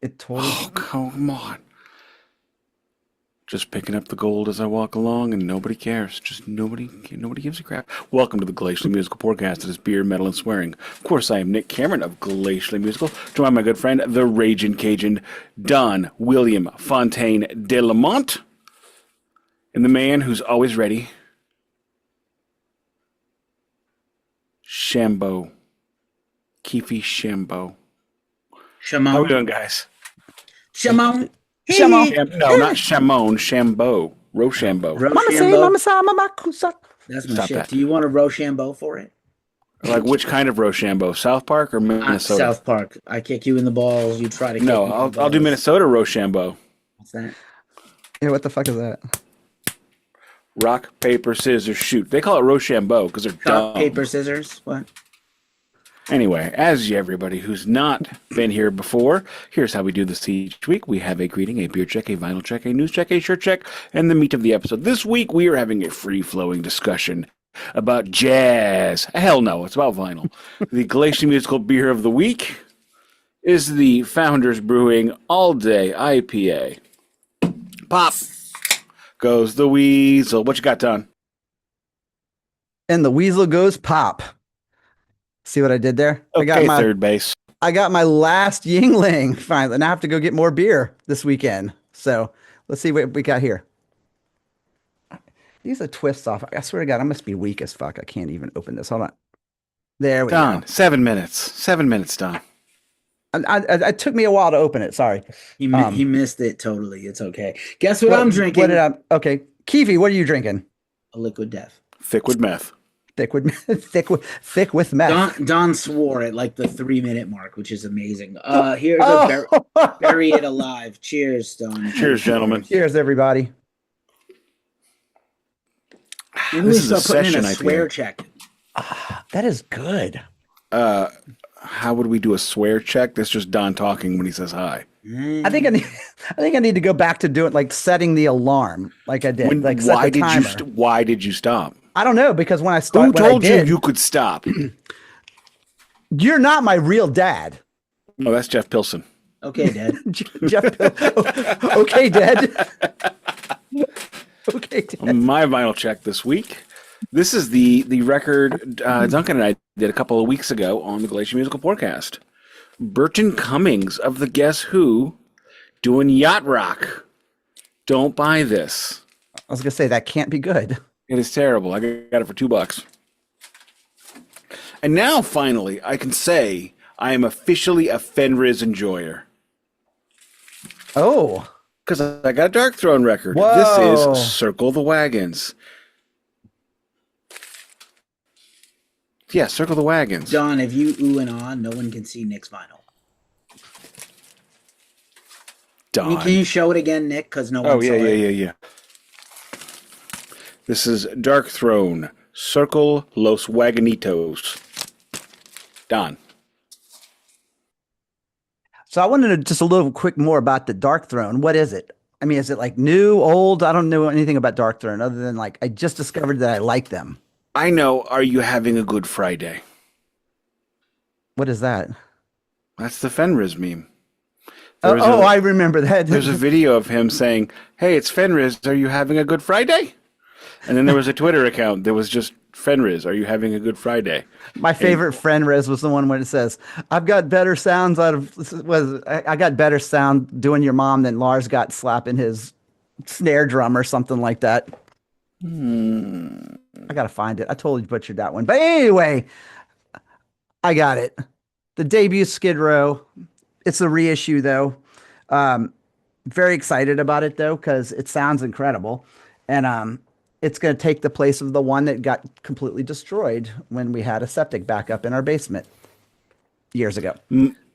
It totally. Oh, come on. Just picking up the gold as I walk along, and nobody cares. Just nobody gives a crap. Welcome to the Glacially Musical Podcast. It is beer, metal, and swearing. Of course, I am Nick Cameron of Glacially Musical, joined by my good friend, the Raging Cajun, Don William Fontaine de Lamont, and the man who's always ready, Shambo. Keefy Shambo. How we Shamon. doing, guys? Shamon. No, not Shamon, Shambo. Rochambeaux. Rochambeaux. Mama kusa. That's my Stop shit. that. Do you want a Rochambeaux for it? Like which kind of Rochambeau? South Park or Minnesota? South Park. I kick you in the balls. You try to kick No, me in the I'll do balls. Minnesota Rochambeau. What's that? Yeah, what the fuck is that? Rock, paper, scissors, shoot. They call it Rochambeau because they're Rock, dumb. paper, scissors. What? Anyway, as everybody who's not been here before, here's how we do this each week. We have a greeting, a beer check, a vinyl check, a news check, a shirt check, and the meat of the episode. This week we are having a free-flowing discussion about jazz. Hell no, it's about vinyl. The Glacial Musical Beer of the Week is the Founders Brewing All Day IPA. Pop goes the weasel. What you got, Don? And the weasel goes pop. See what I did there? Okay, third base. I got my last Yuengling finally, and I have to go get more beer this weekend. So let's see what we got here. These are twists off. I swear to God, I must be weak as fuck. I can't even open this. Hold on. There we Don, go. 7 minutes. 7 minutes, Don. It took me a while to open it. Sorry. He missed it totally. It's okay. Guess what I'm drinking? Okay. Keefy, what are you drinking? A liquid death. Thick with meth. Thick with meth. Don swore at like the 3-minute mark, which is amazing. Here's a bury it alive. Cheers, Don. Cheers, gentlemen. Cheers, everybody. Maybe This we is a start putting in session a swear IPA. check. That is good. How would we do a swear check? That's just Don talking when he says hi. I think I need to go back to doing like setting the alarm like I did. Like set why the did timer. why did you stop? I don't know because when I Who started, told you could stop? You're not my real dad. Oh, that's Jeff Pilson. Okay, Dad. Jeff. Okay, Dad. Okay, Dad. My vinyl check this week. This is the record Duncan and I did a couple of weeks ago on the Glacial Musical Podcast. Burton Cummings of the Guess Who doing Yacht Rock. Don't buy this. I was gonna say that can't be good. It is terrible. I got it for $2. And now, finally, I can say I am officially a Fenriz enjoyer. Oh, Because I got a Darkthrone record. Whoa. This is Circle the Wagons. Yeah, Circle the Wagons. Don, if you ooh and ah, no one can see Nick's vinyl. Don. Can you show it again, Nick? Because no one Oh, saw yeah, it. yeah. This is Darkthrone, Circle Los Wagonitos. Don. so I wanted to just a little quick more about the Darkthrone. What is it? I mean, is it like new, old? I don't know anything about Darkthrone other than like I just discovered that I like them. I know, are you having a good Friday? What is that? That's the Fenriz meme. I remember that. There's a video of him saying, "Hey, it's Fenriz. Are you having a good Friday?" And then there was a Twitter account that was just Fenriz. Are you having a good Friday? My favorite friend Rez was the one when it says, "I've got better sounds out of I got better sound doing your mom than Lars got slapping his snare drum or something like that." I gotta find it. I totally butchered that one, but anyway, I got it. The debut Skid Row. It's a reissue though. Very excited about it though because it sounds incredible, and it's going to take the place of the one that got completely destroyed when we had a septic backup in our basement years ago.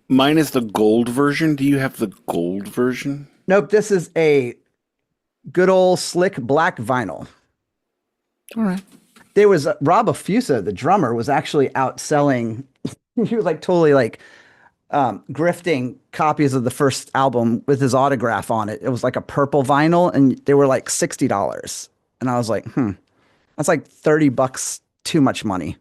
Mine is the gold version. Do you have the gold version? Nope, this is a good old slick black vinyl. All right. There was Rob Affusa, the drummer, was actually out selling. He was like totally like grifting copies of the first album with his autograph on it. It was like a purple vinyl, and they were like $60. And I was like, that's like $30 too much money.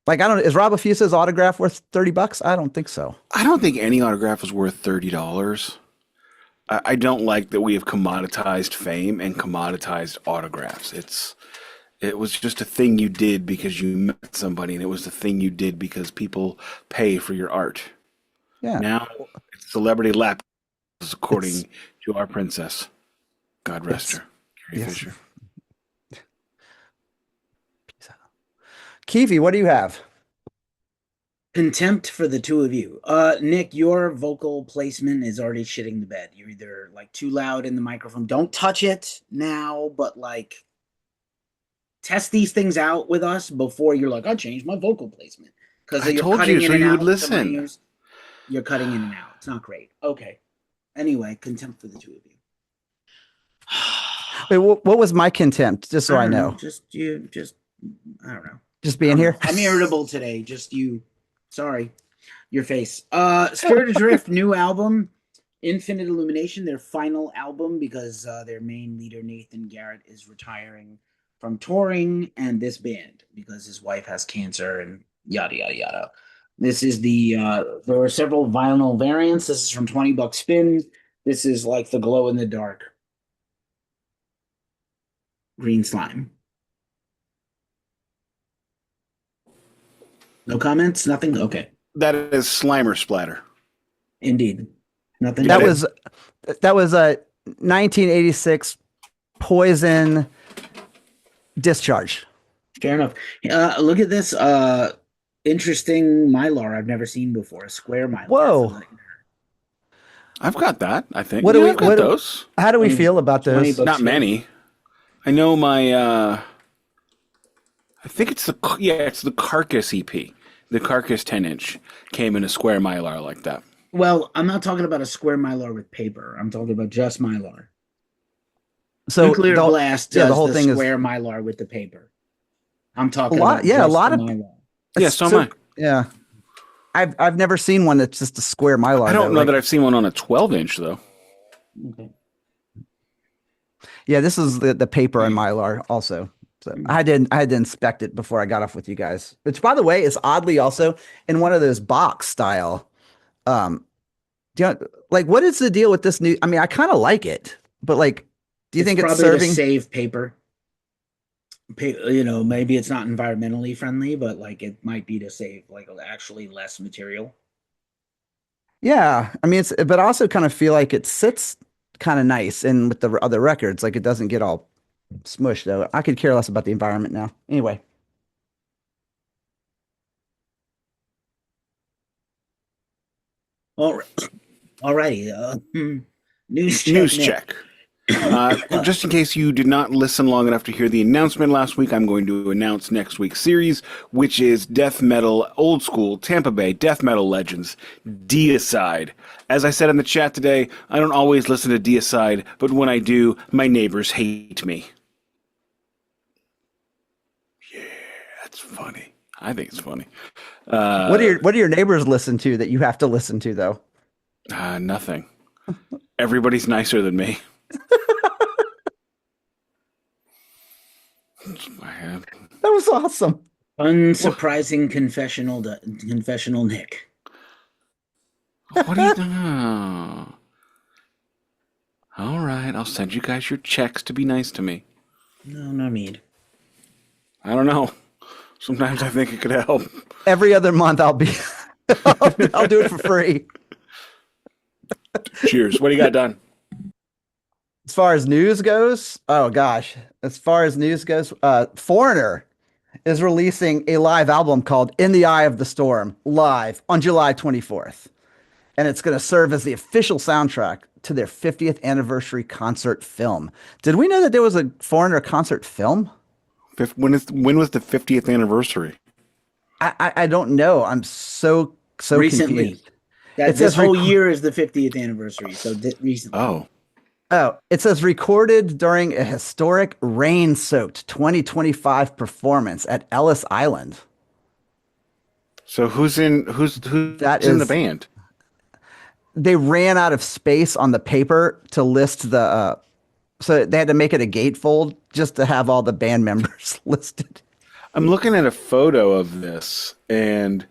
Like, I don't, is Rob Affuse's autograph worth $30? I don't think so. I don't think any autograph is worth $30. I don't like that we have commoditized fame and commoditized autographs. It was just a thing you did because you met somebody, and it was the thing you did because people pay for your art. Yeah. Now it's celebrity lap, according It's- to our princess. God rest her, Carrie yes. Fisher. Keefy, what do you have? Contempt for the two of you. Nick, your vocal placement is already shitting the bed. You're either like too loud in the microphone. Don't touch it now, but like test these things out with us before you're like, I changed my vocal placement. Because I you're told cutting you in so and you out would with some of listen. yours. You're cutting in and out. It's not great. Okay. Anyway, contempt for the two of you. Wait, what was my contempt? Just so I don't know. I don't know. Just being here. I'm irritable today. Just you. Sorry. Your face. Spirit Adrift, new album. Infinite Illumination, their final album, because their main leader, Nathan Garrett, is retiring from touring and this band because his wife has cancer and yada, yada, yada. This is there are several vinyl variants. This is from $20 Spin. This is like the glow in the dark green slime. No comments? Nothing? Okay. That is Slimer Splatter. Indeed. Nothing? That was a 1986 Poison Discharge. Fair enough. Look at this interesting mylar I've never seen before. A square mylar. Whoa. I've got that, I think. What do we- I've got what do- those. How do we 20 feel about 20 those? bucks. Not many. I know my I think it's the Carcass EP. The Carcass 10-inch came in a square mylar like that. Well, I'm not talking about a square mylar with paper. I'm talking about just mylar. So Nuclear the- Blast does yeah, the whole thing is square mylar with the paper. I'm talking A lot- about yeah, a just lot the of- mylar. Yeah, so am I. Yeah. I've never seen one that's just a square mylar. I don't though. know Like, that I've seen one on a 12-inch though. Okay. yeah, this is the paper and mylar also. So I had to inspect it before I got off with you guys. Which, by the way, is oddly also in one of those box style. Do you like what is the deal with this new? I mean, I kind of like it, but like, do you think it's probably serving? to save paper? Maybe it's not environmentally friendly, but like it might be to save like actually less material. Yeah, I mean, but I also kind of feel like it sits kind of nice and with the other records, like it doesn't get all smushed though. I could care less about the environment now. Anyway, Alrighty. News check. News Nick. check. Just in case you did not listen long enough to hear the announcement last week, I'm going to announce next week's series, which is death metal, old school Tampa Bay death metal legends, Deicide. As I said in the chat today, I don't always listen to Deicide, but when I do, my neighbors hate me. Yeah, that's funny. I think it's funny. what do your neighbors listen to that you have to listen to though? Nothing. Everybody's nicer than me. That was awesome. Unsurprising confessional Nick. What are you doing? All right, I'll send you guys your checks to be nice to me. No need. I don't know. Sometimes I think it could help. Every other month I'll be I'll do it for free. Cheers. What do you got done? As far as news goes, oh gosh. As far as news goes, Foreigner is releasing a live album called In the Eye of the Storm live on July 24th. And it's going to serve as the official soundtrack to their 50th anniversary concert film. Did we know that there was a Foreigner concert film? When was the 50th anniversary? I don't know. I'm so Recently. confused. This says whole year is the 50th anniversary. So recently. Oh, It says recorded during a historic rain-soaked 2025 performance at Ellis Island. so who's in the band? They ran out of space on the paper to list so they had to make it a gatefold just to have all the band members listed. I'm looking at a photo of this, and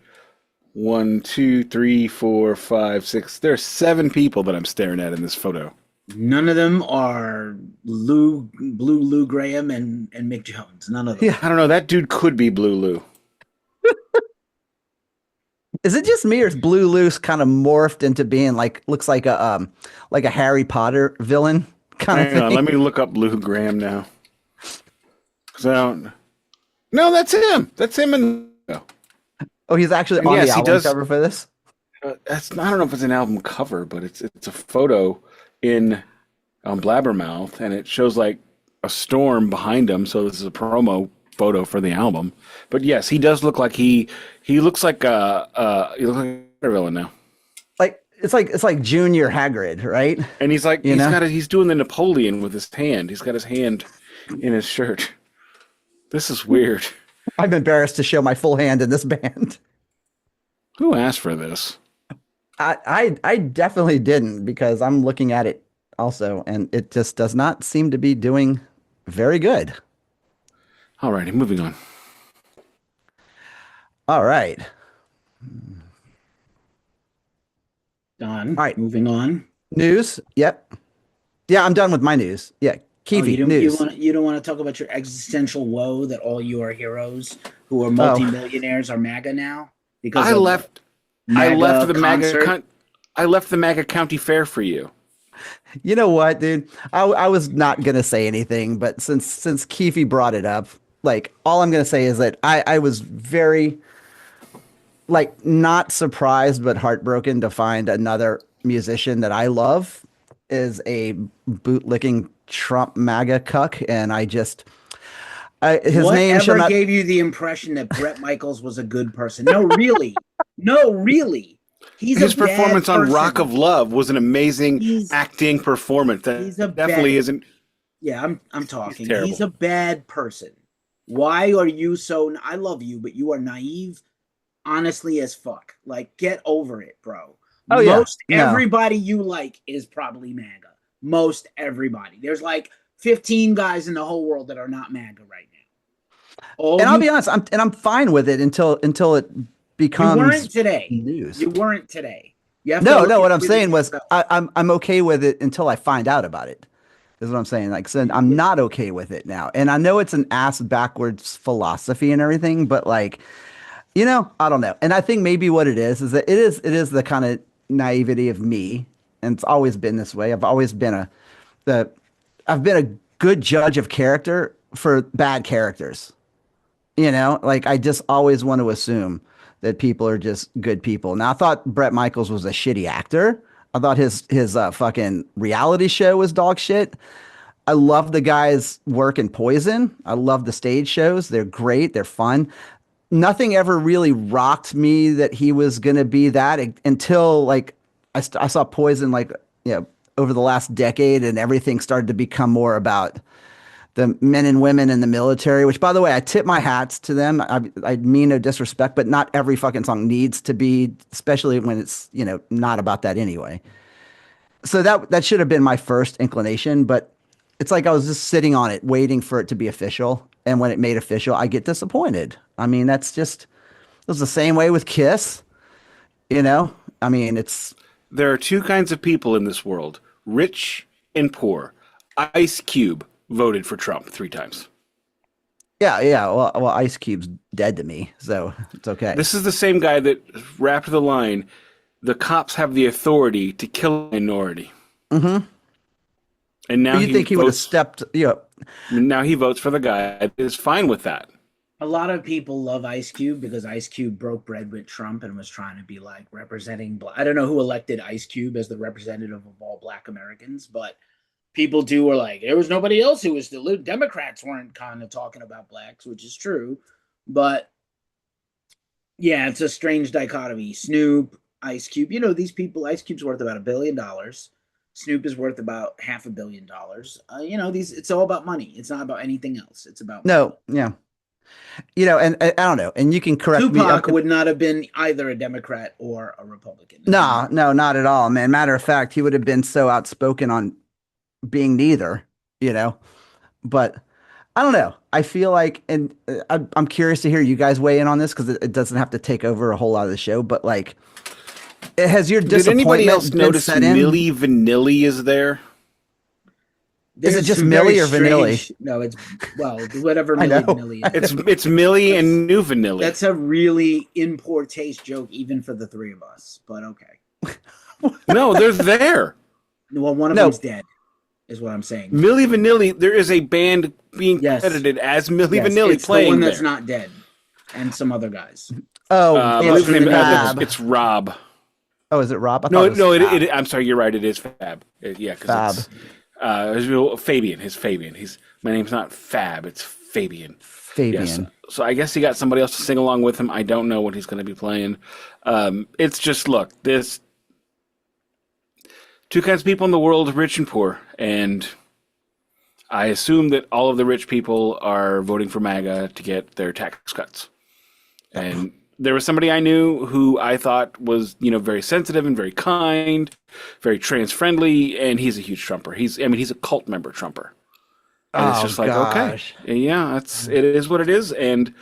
1, 2, 3, 4, 5, 6. There's 7 people that I'm staring at in this photo. None of them are Blue Lou Graham and Mick Jones. None of them. Yeah. I don't know. That dude could be Blue Lou. Is it just me or is Blue Loose kind of morphed into being like looks like a Harry Potter villain kind of Hang thing? on, let me look up Lou Graham now. 'Cause I don't. No, that's him. That's him. Oh, he's actually And on yes, the he album does- cover for this. That's I don't know if it's an album cover, but it's a photo in Blabbermouth, and it shows like a storm behind him. So this is a promo photo for the album. But yes, he does look like he looks like he looks like a villain now. Like it's like Junior Hagrid, right? And he's like You know? he's doing the Napoleon with his hand. He's got his hand in his shirt. This is weird. I'm embarrassed to show my full hand in this band. Who asked for this? I definitely didn't because I'm looking at it also, and it just does not seem to be doing very good. Alrighty, moving on. All right. Done. All right. Moving on. News. Yep. Yeah, I'm done with my news. Yeah. Keefy, news. You don't want to talk about your existential woe that all your heroes who are multimillionaires are MAGA now? Because I left the concert? I left the MAGA county fair for you. You know what, dude? I was not gonna say anything, but since Keefy brought it up, like all I'm gonna say is that I was very like not surprised but heartbroken to find another musician that I love is a bootlicking Trump MAGA cuck, and his name shall Whatever not. gave you the impression that Bret Michaels was a good person? No, really. No, really. His performance on Rock of of Love was an amazing acting performance. he's a That definitely bad- isn't. Yeah, I'm talking. terrible. He's a bad person. Why are you so? I love you, but you are naive, honestly as fuck. Like, get over it, bro. Oh, yeah. Most No. everybody you like is probably MAGA. Most everybody. There's like 15 guys in the whole world that are not MAGA right now. And I'll be honest, I'm fine with it until it becomes you weren't today. news. You weren't today. You have to No, look what at I'm saying was yourself. I'm okay with it until I find out about it. Is what I'm saying. Like, so I'm not okay with it now. And I know it's an ass backwards philosophy and everything, but like, I don't know. And I think maybe what it is that it is the kind of naivety of me, and it's always been this way. I've always been I've been a good judge of character for bad characters. Like I just always want to assume that people are just good people. Now I thought Bret Michaels was a shitty actor. I thought his fucking reality show was dog shit. I love the guy's work in Poison. I love the stage shows. They're great. They're fun. Nothing ever really rocked me that he was going to be that until like I saw Poison like, over the last decade, and everything started to become more about the men and women in the military, which by the way, I tip my hats to them. I mean no disrespect, but not every fucking song needs to be, especially when it's, not about that anyway. So that should have been my first inclination, but it's like I was just sitting on it, waiting for it to be official. And when it made official, I get disappointed. I mean, it was the same way with Kiss, I mean, There are two kinds of people in this world: rich and poor. Ice Cube voted for Trump 3 times. yeah. Well, Ice Cube's dead to me, so it's okay. This is the same guy that rapped the line, "The cops have the authority to kill a minority." Mm-hmm. And now You think he would have stepped, Now he votes for the guy that is fine with that. A lot of people love Ice Cube because Ice Cube broke bread with Trump and was trying to be like representing. I don't know who elected Ice Cube as the representative of all Black Americans, but people were like, there was nobody else who was still. Democrats weren't kind of talking about blacks, which is true, but yeah, it's a strange dichotomy. Snoop, Ice Cube, these people. Ice Cube's worth about $1 billion. Snoop is worth about $500 million. It's all about money. It's not about anything else. It's about no, yeah. And I don't know, and you can correct me. Tupac would not have been either a Democrat or a Republican. No, not at all, man. Matter of fact, he would have been so outspoken on being neither, But I don't know. I feel like, and I'm curious to hear you guys weigh in on this because it doesn't have to take over a whole lot of the show, but like, has your Did anybody else disappointment been notice set in? Millie Vanilli is there? Is it There's just some very Millie or Vanilli? strange. No, it's whatever I Millie know. Vanilli is. It's Millie and New Vanilli. That's a really in poor taste joke, even for the three of us. But okay. No, they're there. Well, one of No. them's dead, is what I'm saying. Millie Vanilli. There is a band being Yes. credited as Millie Yes, Vanilli it's playing the one that's there. not dead, and some other guys. Oh, What's his name? Fab. It's Rob. Oh, is it Rob? I No, thought it was Fab. I'm sorry, you're right. It is Fab. Yeah, because it's Fabian. His Fabian. My name's not Fab. It's Fabian. Fabian. Yes. So I guess he got somebody else to sing along with him. I don't know what he's going to be playing. It's just this. Two kinds of people in the world, rich and poor, and I assume that all of the rich people are voting for MAGA to get their tax cuts. And there was somebody I knew who I thought was, very sensitive and very kind, very trans friendly, and he's a huge Trumper. He's a cult member Trumper. And it's just like, gosh. okay, yeah, it is what it is, and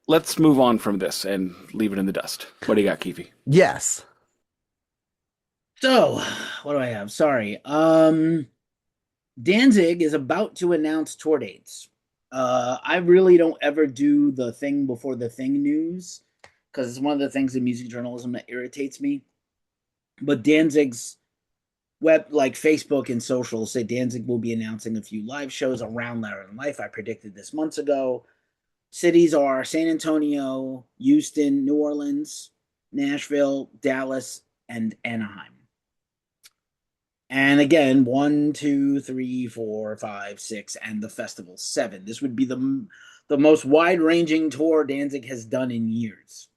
let's move on from this and leave it in the dust. What do you got, Keefy? Yes. So, what do I have? Sorry. Danzig is about to announce tour dates. I really don't ever do the thing before the thing news because it's one of the things in music journalism that irritates me. But Danzig's Facebook and social say Danzig will be announcing a few live shows around Louder Than Life. I predicted this months ago. Cities are San Antonio, Houston, New Orleans, Nashville, Dallas, and Anaheim. And again, 1, 2, 3, 4, 5, 6, and the festival 7. This would be the most wide-ranging tour Danzig has done in years.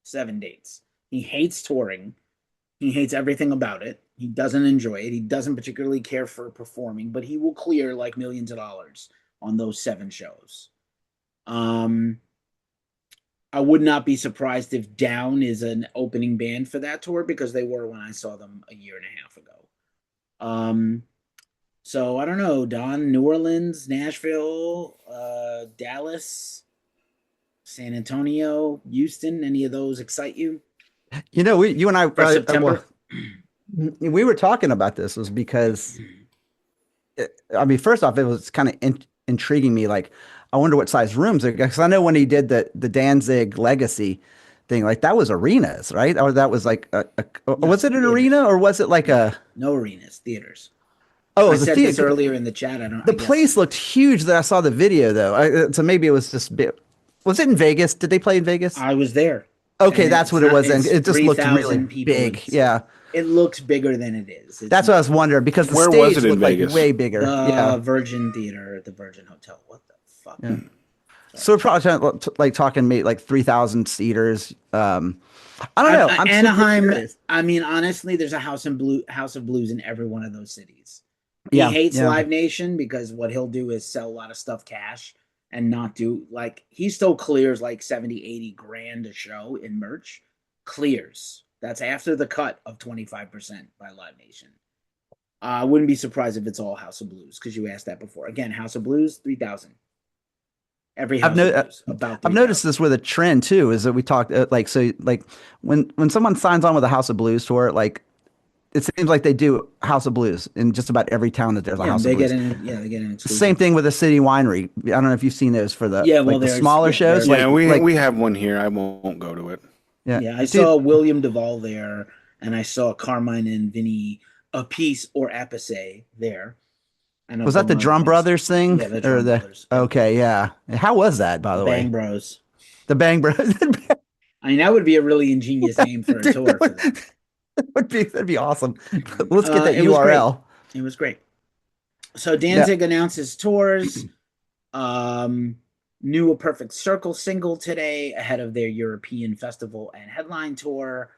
7 dates. He hates touring. He hates everything about it. He doesn't enjoy it. He doesn't particularly care for performing, but he will clear like millions of dollars on those 7 shows. I would not be surprised if Down is an opening band for that tour because they were when I saw them a year and a half ago. So I don't know, Don, New Orleans, Nashville, Dallas, San Antonio, Houston, any of those excite you? You and I, For September? we were talking about this was because, first off, it was kind of intriguing me. Like, I wonder what size rooms, because I know when he did the Danzig Legacy thing, like that was arenas, right? Or that was like was it an arena or was it like a no arenas, theaters? Oh, I said this earlier in the chat. The place looked huge that I saw the video though. So maybe it was just was it in Vegas? Did they play in Vegas? I was there. Okay, that's what it was. Then it just looked really big. Yeah, it looks bigger than it is. That's what I was wondering because the Where stage was it in looked Vegas? like way bigger. The Virgin Theater at the Virgin Hotel. What the fuck? Yeah. So we're probably talking maybe like 3,000 seaters. I don't know. I'm Anaheim. Honestly, there's a House of Blues in every one of those cities. He hates Live Nation because what he'll do is sell a lot of stuff cash and not do he still clears like 70, 80 grand a show in merch. Clears. That's after the cut of 25% by Live Nation. I wouldn't be surprised if it's all House of Blues because you asked that before. Again, House of Blues, 3,000. Every House of Blues, about 3,000. I've noticed this with a trend too. Is that we talked when someone signs on with a House of Blues tour, it seems like they do House of Blues in just about every town that there's a House of Blues. They get in. Same thing with a city winery. I don't know if you've seen those for the the smaller shows. Yeah, we have one here. I won't go to it. Yeah, I saw William Duvall there, and I saw Carmine and Vinny Appice or Appice there. Was that the Drum Brothers thing? Yeah, the Drum Brothers. Okay, yeah. How was that, by the way? Bang Bros. The Bang Bros. That would be a really ingenious name for a tour for that. That'd be awesome. Let's get that URL. It was great. So Danzig announces tours. New A Perfect Circle single today ahead of their European festival and headline tour.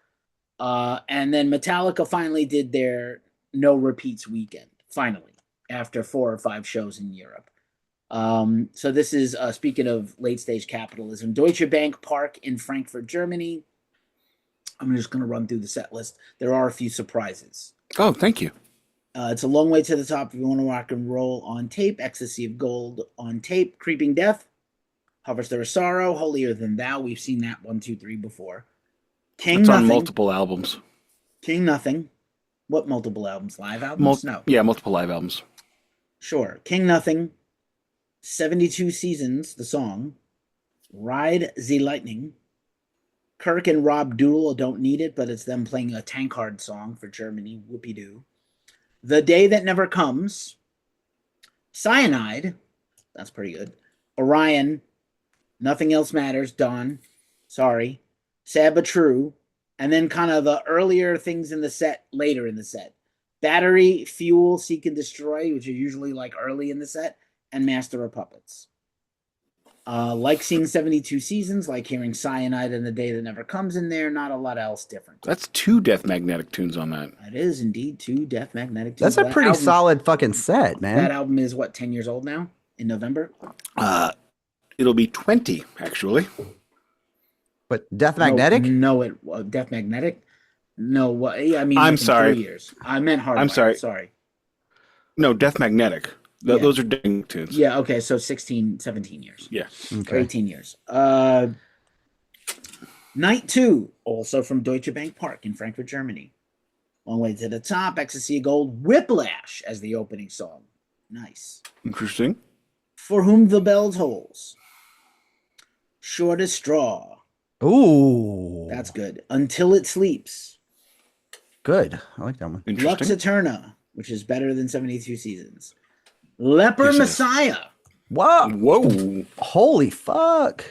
And then Metallica finally did their no repeats weekend, finally, after 4 or 5 shows in Europe. So this is, speaking of late stage capitalism, Deutsche Bank Park in Frankfurt, Germany. I'm just going to run through the set list. There are a few surprises. Oh, thank you. It's a long way to the top if you want to rock and roll on tape. Ecstasy of Gold on tape. Creeping Death. Harvester of Sorrow. Holier Than Thou. We've seen that 1, 2, 3 before. King It's Nothing. on multiple albums. King Nothing. What multiple albums? Live albums? No. Yeah, multiple live albums. Sure. King Nothing. 72 Seasons, the song. Ride the Lightning. Kirk and Rob Doodle, Don't Need It, but it's them playing a Tankard song for Germany. Whoopie-doo. The Day That Never Comes. Cyanide. That's pretty good. Orion. Nothing Else Matters. Dawn. Sorry. Sad But True. And then kind of the earlier things in the set, later in the set. Battery, Fuel, Seek and Destroy, which are usually like early in the set, and Master of Puppets. Like seeing 72 Seasons, like hearing Cyanide and The Day That Never Comes in there, not a lot else different. That's 2 Death Magnetic tunes on that. That is indeed 2 Death Magnetic tunes. That's a pretty solid fucking set, man. That album is, what, 10 years old now? In November? It'll be 20, actually. But Death Magnetic? No, Death Magnetic? No, what? Yeah, I mean, I'm like sorry. 4 years. I meant Hardwired. I'm sorry. Sorry. No, Death Magnetic. Yeah. Those are dang tunes. Yeah, okay, so 16, 17 years. Yeah. Or 18 years. Night 2, also from Deutsche Bank Park in Frankfurt, Germany. Long Way to the Top, Ecstasy of Gold, Whiplash as the opening song. Nice. Interesting. For Whom the Bell Tolls. Shortest Straw. Ooh. That's good. Until It Sleeps. Good. I like that one. Lux Interesting. Eterna, which is better than 72 Seasons. Leper Yes, it is. Messiah. Whoa. Whoa. Holy fuck.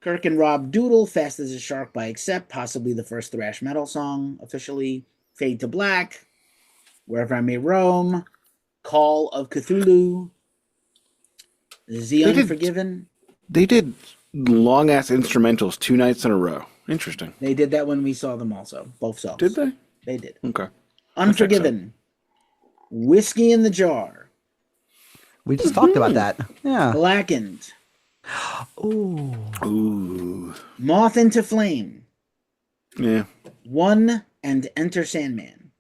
Kirk and Rob Doodle, Fast as a Shark by Accept, possibly the first thrash metal song officially. Fade to Black, Wherever I May Roam, Call of Cthulhu, The Unforgiven. They did long ass instrumentals 2 nights in a row. Interesting. They did that when we saw them also, both songs. Did they? They did. Okay. Unforgiven, Whiskey in the Jar, We just talked about that. Yeah. Blackened, Ooh. Ooh. Moth into Flame, Yeah. One, and Enter Sandman.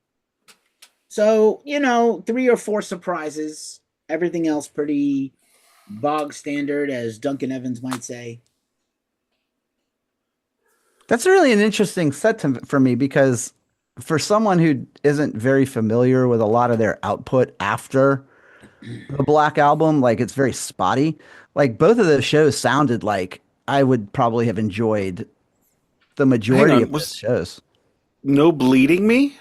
So, 3 or 4 surprises. Everything else pretty bog standard, as Duncan Evans might say. That's really an interesting set for me because for someone who isn't very familiar with a lot of their output after the Black Album, like it's very spotty. Like both of those shows sounded like I would probably have enjoyed the majority of those shows. No Bleeding Me?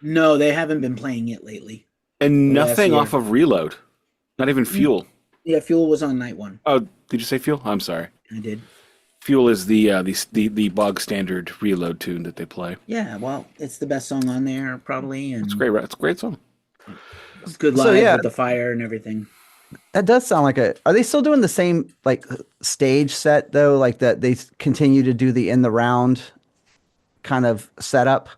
No, they haven't been playing it lately. And Last nothing year. off of Reload. Not even Fuel. Yeah, Fuel was on night 1. Oh, did you say Fuel? I'm sorry. I did. Fuel is the bog standard Reload tune that they play. Yeah, well, it's the best song on there, probably. And It's great. It's a great song. it's good live with the fire and everything. That does sound like are they still doing the same like stage set though? Like that they continue to do the in the round kind of setup?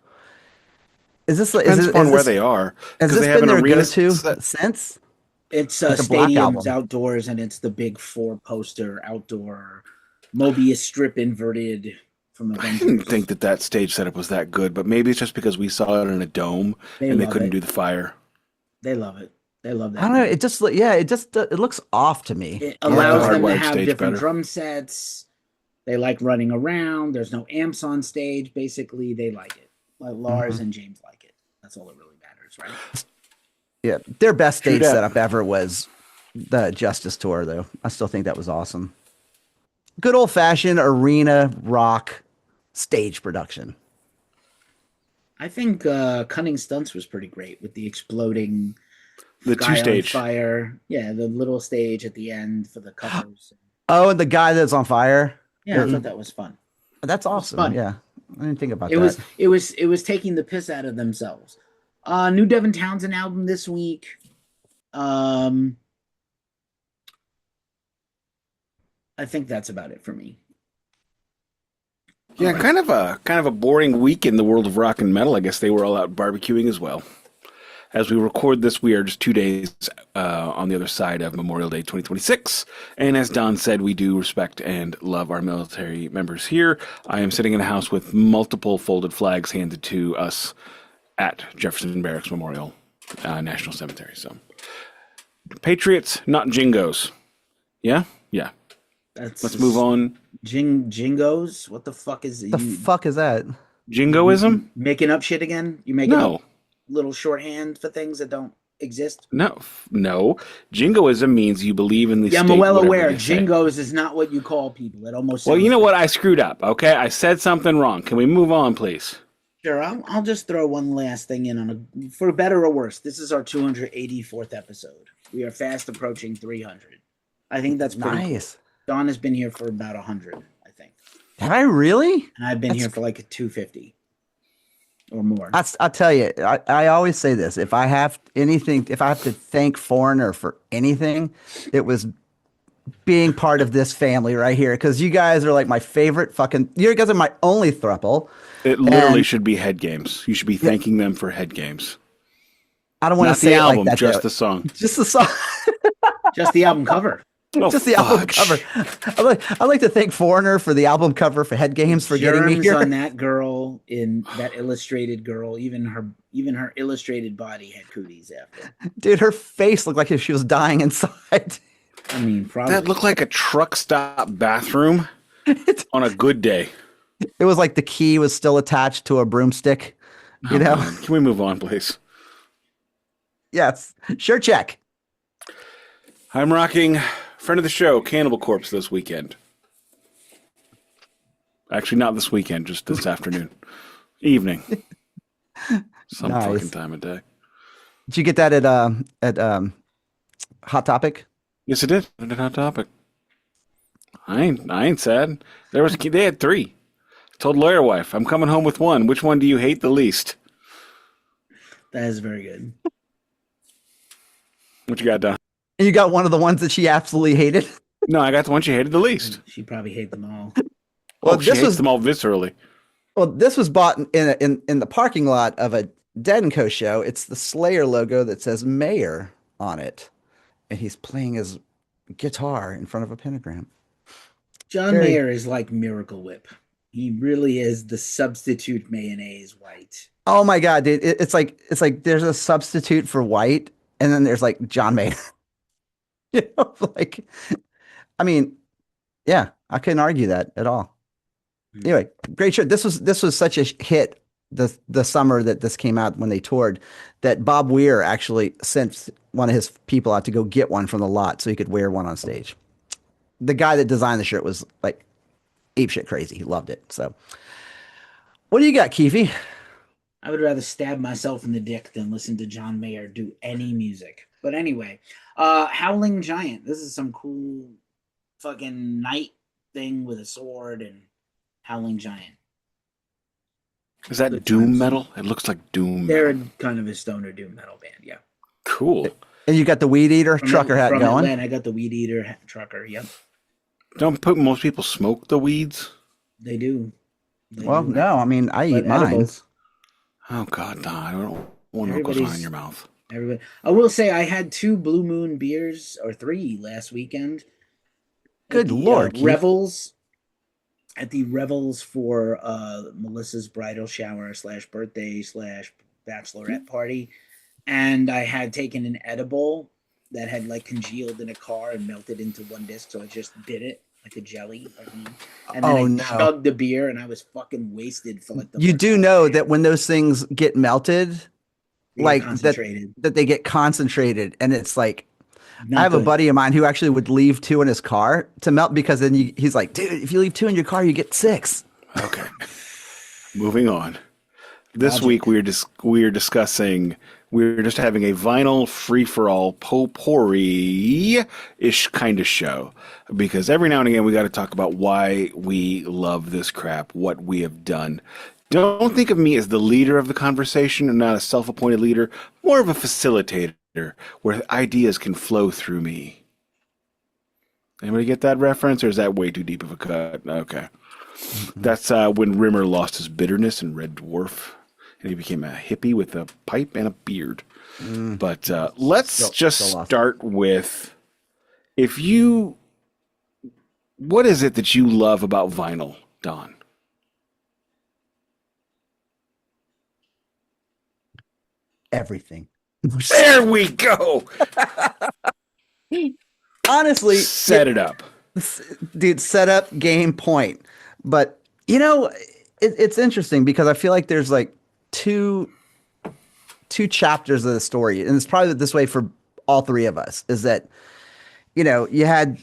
Is this Depends upon where they are. Has 'Cause this they have been an their arena go-to set. since? It's Like the Black stadiums Album. outdoors, and it's the big 4-poster outdoor Mobius strip inverted from I Avengers. didn't think that stage setup was that good, but maybe it's just because we saw it in a dome and they love couldn't it. do the fire. They love it. They love that. I don't know. It just it looks off to me. It allows the them to hardwired have stage different better. drum sets. They like running around. There's no amps on stage. Basically, they like it. Like Lars and James like it. That's all that really matters, right? Yeah, their best True stage that. setup ever was the Justice Tour, though. I still think that was awesome. Good old fashioned arena rock stage production. I think Cunning Stunts was pretty great with the exploding The guy on 2-stage. fire. Yeah, the little stage at the end for the covers. Oh, and the guy that's on fire. Yeah, I thought that was fun. That's awesome. fun. Yeah, I didn't think about It that. was taking the piss out of themselves. New Devin Townsend album this week. I think that's about it for me. Yeah, kind of a boring week in the world of rock and metal. I guess they were all out barbecuing as well. As we record this, we are just 2 days on the other side of Memorial Day 2026. And as Don said, we do respect and love our military members here. I am sitting in a house with multiple folded flags handed to us at Jefferson Barracks Memorial National Cemetery. So, Patriots, not jingos. Yeah? Yeah. Let's move on. Jingos? What the fuck is The fuck is that? Jingoism? Making up shit again? You making No. up little shorthand for things that don't exist? No. Jingoism means you believe in the Yeah, state. I'm well whatever aware. they say. Jingos is not what you call people. It almost Well, sounds you know like- what? I screwed up, okay? I said something wrong. Can we move on, please? Sure, I'll just throw one last thing in on for better or worse. This is our 284th episode. We are fast approaching 300. I think that's pretty Nice. cool. Dawn has been here for about 100, I think. Have I really? And I've been here for like 250 or more. I'll tell you, I always say this. If I have to thank Foreigner for anything, it was being part of this family right here. Because you guys are like my favorite you guys are my only throuple. It literally should be head games. You should be thanking them for head games. I don't want to Not say the it album, like that. just though. the song. Just the song. Just the album cover. Oh, Just the album fudge. cover. I'd like to thank Foreigner for the album cover for Head Games for getting me Germs here. on that girl, in that illustrated girl, even her illustrated body had cooties after. Dude, her face looked like if she was dying inside. I mean, probably. That looked like a truck stop bathroom on a good day. It was like the key was still attached to a broomstick. You know? Man. Can we move on, please? Yes. Sure check. I'm rocking friend of the show, Cannibal Corpse, this weekend. Actually, not this weekend, just this afternoon. Evening. Some Nice. fucking time of day. Did you get that at Hot Topic? Yes, it did. It Hot Topic. I ain't sad. They had 3. Told lawyer wife, I'm coming home with 1. Which one do you hate the least? That is very good. What you got, Don? And you got one of the ones that she absolutely hated. No, I got the one she hated the least. She probably hate them all. Well, she hates them all viscerally. Well, this was bought in the parking lot of a Dead & Co show. It's the Slayer logo that says Mayor on it. And he's playing his guitar in front of a pentagram. John Mayer is like Miracle Whip. He really is the substitute mayonnaise white. Oh my God, dude. It's like there's a substitute for white, and then there's like John Mayer. You know, like, I mean, yeah, I couldn't argue that at all. Anyway, great show. This was such a hit the summer that this came out when they toured that Bob Weir actually sent one of his people out to go get one from the lot so he could wear one on stage. The guy that designed the shirt was like apeshit crazy. He loved it. So, what do you got, Keefy? I would rather stab myself in the dick than listen to John Mayer do any music. But anyway, Howling Giant. This is some cool fucking knight thing with a sword and Howling Giant. Is that doom metal? It looks like doom They're metal. kind of a stoner doom metal band, yeah. Cool. And you got the Weed Eater trucker hat from going. Atlanta, I got the Weed Eater trucker, yep. Don't most people smoke the weeds? They do. Well, no, I mean, I eat mine. edibles. Oh, God, no. I don't want what goes on in your mouth. Everybody. I will say I had 2 Blue Moon beers, or 3 last weekend. Good Lord, Keith. Revels. At the Revels for Melissa's bridal shower / birthday / bachelorette party. And I had taken an edible that had like congealed in a car and melted into one disc. So I just bit it like a jelly. And then I chugged the beer and I was fucking wasted for like You do know that when those things get melted, like that they get concentrated, and it's like I have a buddy of mine who actually would leave 2 in his car to melt because then he's like, dude, if you leave 2 in your car, you get 6. Okay. Moving on. This week we're just having a vinyl free-for-all potpourri-ish kind of show, because every now and again we got to talk about why we love this crap, what we have done. Don't think of me as the leader of the conversation and not a self-appointed leader, more of a facilitator where ideas can flow through me. Anybody get that reference, or is that way too deep of a cut? Okay. That's when Rimmer lost his bitterness in Red Dwarf, and he became a hippie with a pipe and a beard. But let's start with, what is it that you love about vinyl, Don? Everything. There we go. Honestly, Set it up. dude, set up game point. But it's interesting because I feel like there's like two two chapters of the story, and it's probably this way for all three of us. Is that you had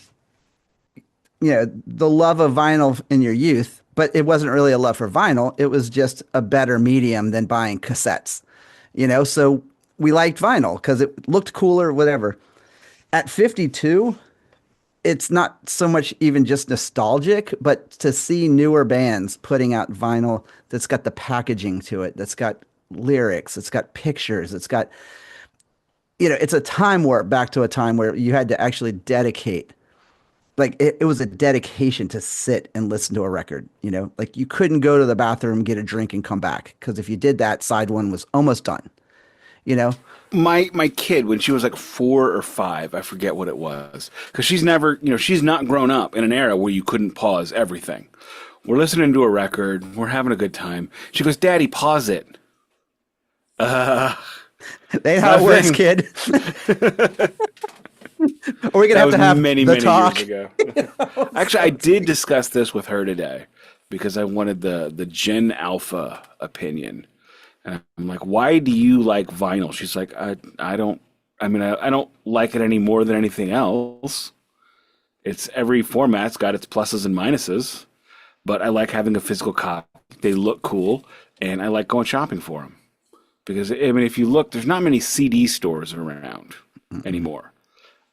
the love of vinyl in your youth, but it wasn't really a love for vinyl. It was just a better medium than buying cassettes. So we liked vinyl because it looked cooler, whatever. At 52, it's not so much even just nostalgic, but to see newer bands putting out vinyl that's got the packaging to it, that's got lyrics, it's got pictures, it's got, it's a time warp back to a time where you had to actually dedicate. Like it was a dedication to sit and listen to a record, like you couldn't go to the bathroom, get a drink and come back. Cause if you did that, side one was almost done, you know? My kid, when she was like 4 or 5, I forget what it was, because she's never, she's not grown up in an era where you couldn't pause everything. We're listening to a record, we're having a good time. She goes, "Daddy, pause it." They how it works, Nothing. kid. Are we gonna That have was to have many, the many talk? years ago. Actually, I did discuss this with her today because I wanted the Gen Alpha opinion. And I'm like, "Why do you like vinyl?" She's like, I don't, I don't like it any more than anything else. It's every format's got its pluses and minuses, but I like having a physical copy. They look cool, and I like going shopping for them. Because, if you look, there's not many CD stores around anymore.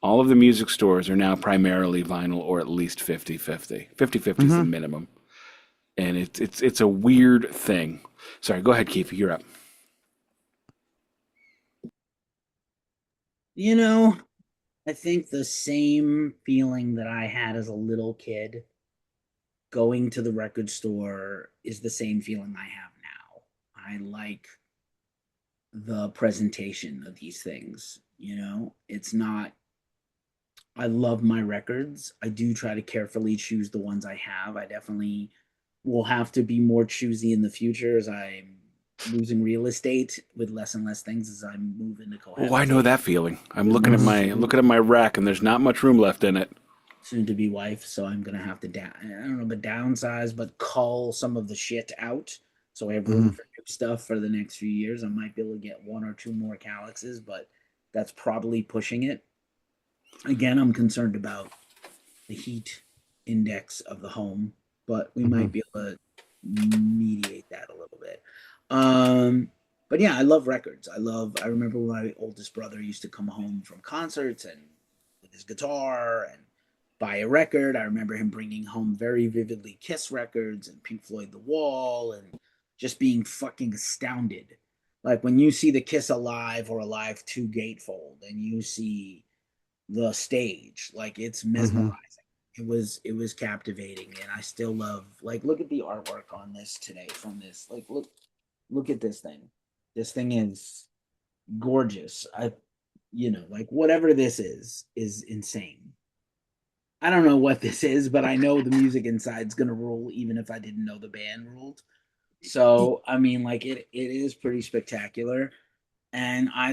All of the music stores are now primarily vinyl or at least 50-50. 50-50 is the Mm-hmm. minimum. And it's a weird thing. Sorry, go ahead, Keefy, you're up. You know, I think the same feeling that I had as a little kid going to the record store is the same feeling I have now. I like the presentation of these things. It's not, I love my records. I do try to carefully choose the ones I have. I definitely will have to be more choosy in the future as I'm losing real estate with less and less things as I move into Oh, I know cohabitation that feeling. I'm with my looking at my rack, and there's not much room left in it. soon to be wife. So I'm gonna have to I don't know, but downsize, but cull some of the shit out. So I have room Mm-hmm. for new stuff for the next few years. I might be able to get one or two more Calixes, but that's probably pushing it. Again, I'm concerned about the heat index of the home, but we Mm-hmm. might be able to mediate that a little bit. Um, but yeah, I love records. I remember when my oldest brother used to come home from concerts and with his guitar and buy a record. I remember him bringing home very vividly Kiss records and Pink Floyd The Wall and just being fucking astounded. Like when you see the Kiss Alive or Alive 2 Gatefold and you see the stage, like it's Mm-hmm. mesmerizing. It was captivating, and I still love, like, look at the artwork on this today from this. Like look at this thing. This thing is gorgeous. Like whatever this is insane. I don't know what this is, but I know the music inside's gonna rule, even if I didn't know the band ruled. So I mean, like it is pretty spectacular, and I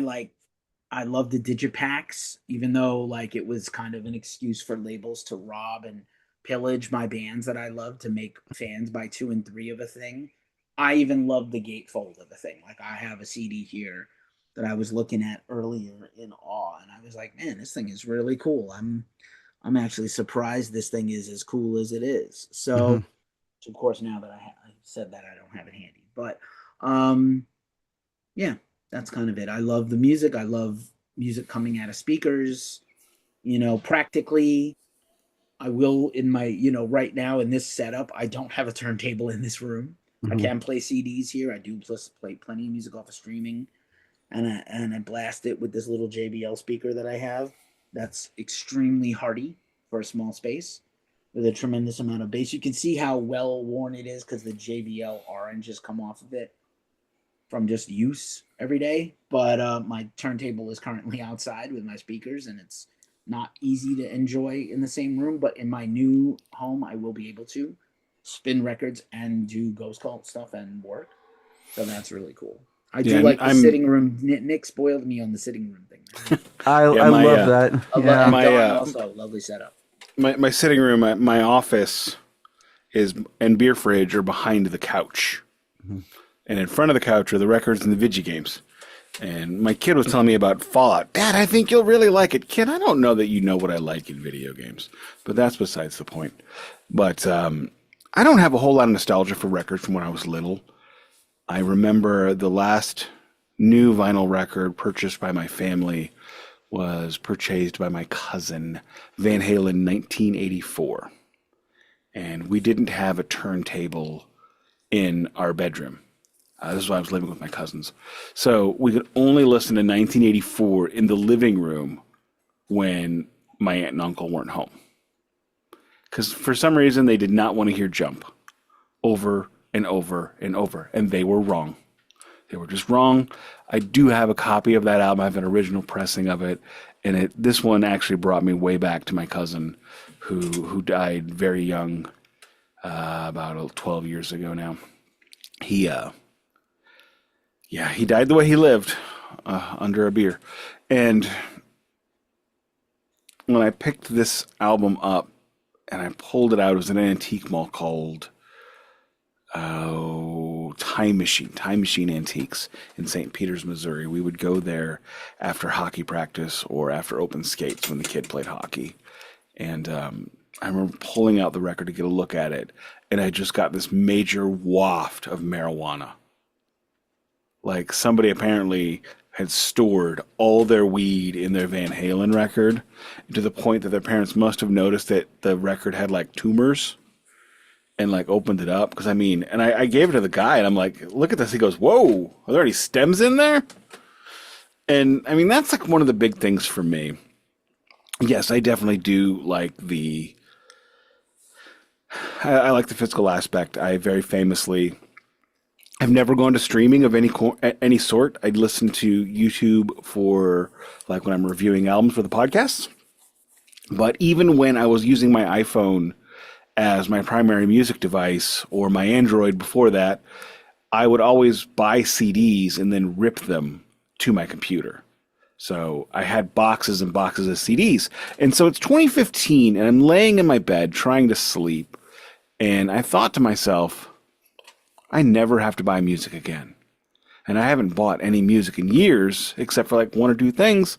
love the digipacks, even though like it was kind of an excuse for labels to rob and pillage my bands that I love to make fans buy two and three of a thing. I even love the gatefold of a thing. Like I have a CD here that I was looking at earlier in awe, and I was like, man, this thing is really cool. I'm actually surprised this thing is as cool as it is. Mm-hmm. So, of course, now that I said that, I don't have it handy, but um, yeah, that's kind of it. I love the music. I love music coming out of speakers. Practically, I will in my, right now in this setup, I don't have a turntable in this room. I Mm-hmm. can play CDs here. I do play plenty of music off of streaming, and I blast it with this little JBL speaker that I have. That's extremely hardy for a small space with a tremendous amount of bass. You can see how well worn it is because the JBL orange has come off of it from just use every day. But my turntable is currently outside with my speakers, and it's not easy to enjoy in the same room. But in my new home, I will be able to spin records and do ghost cult stuff and work. So that's really cool. I do like the sitting room. Nick spoiled me on the sitting room thing. I love that. Yeah. And Don also, lovely setup. My sitting room, my office and beer fridge are behind the couch. Mm-hmm. And in front of the couch are the records and the video games. And my kid was telling me about Fallout. Dad, I think you'll really like it. Kid, I don't know that you know what I like in video games. But that's besides the point. But I don't have a whole lot of nostalgia for records from when I was little. I remember the last new vinyl record purchased by my family was purchased by my cousin, Van Halen, 1984. And we didn't have a turntable in our bedroom. This is why I was living with my cousins. So we could only listen to 1984 in the living room when my aunt and uncle weren't home. Because for some reason, they did not want to hear Jump over and over and over. And they were wrong. They were just wrong. I do have a copy of that album. I have an original pressing of it. And this one actually brought me way back to my cousin who died very young, about 12 years ago now. He died the way he lived, under a beer. And when I picked this album up and I pulled it out, it was an antique mall called Time Machine Antiques in St. Peters, Missouri. We would go there after hockey practice or after open skates when the kid played hockey. And I remember pulling out the record to get a look at it, and I just got this major waft of marijuana. Like somebody apparently had stored all their weed in their Van Halen record to the point that their parents must have noticed that the record had like tumors and like opened it up. Because and I gave it to the guy and I'm like, look at this. He goes, whoa, are there any stems in there? And that's like one of the big things for me. Yes, I definitely do like I like the physical aspect. I very famously I've never gone to streaming of any sort. I'd listen to YouTube for like when I'm reviewing albums for the podcast. But even when I was using my iPhone as my primary music device or my Android before that, I would always buy CDs and then rip them to my computer. So I had boxes and boxes of CDs. And so it's 2015 and I'm laying in my bed trying to sleep. And I thought to myself, I never have to buy music again. And I haven't bought any music in years, except for like one or two things,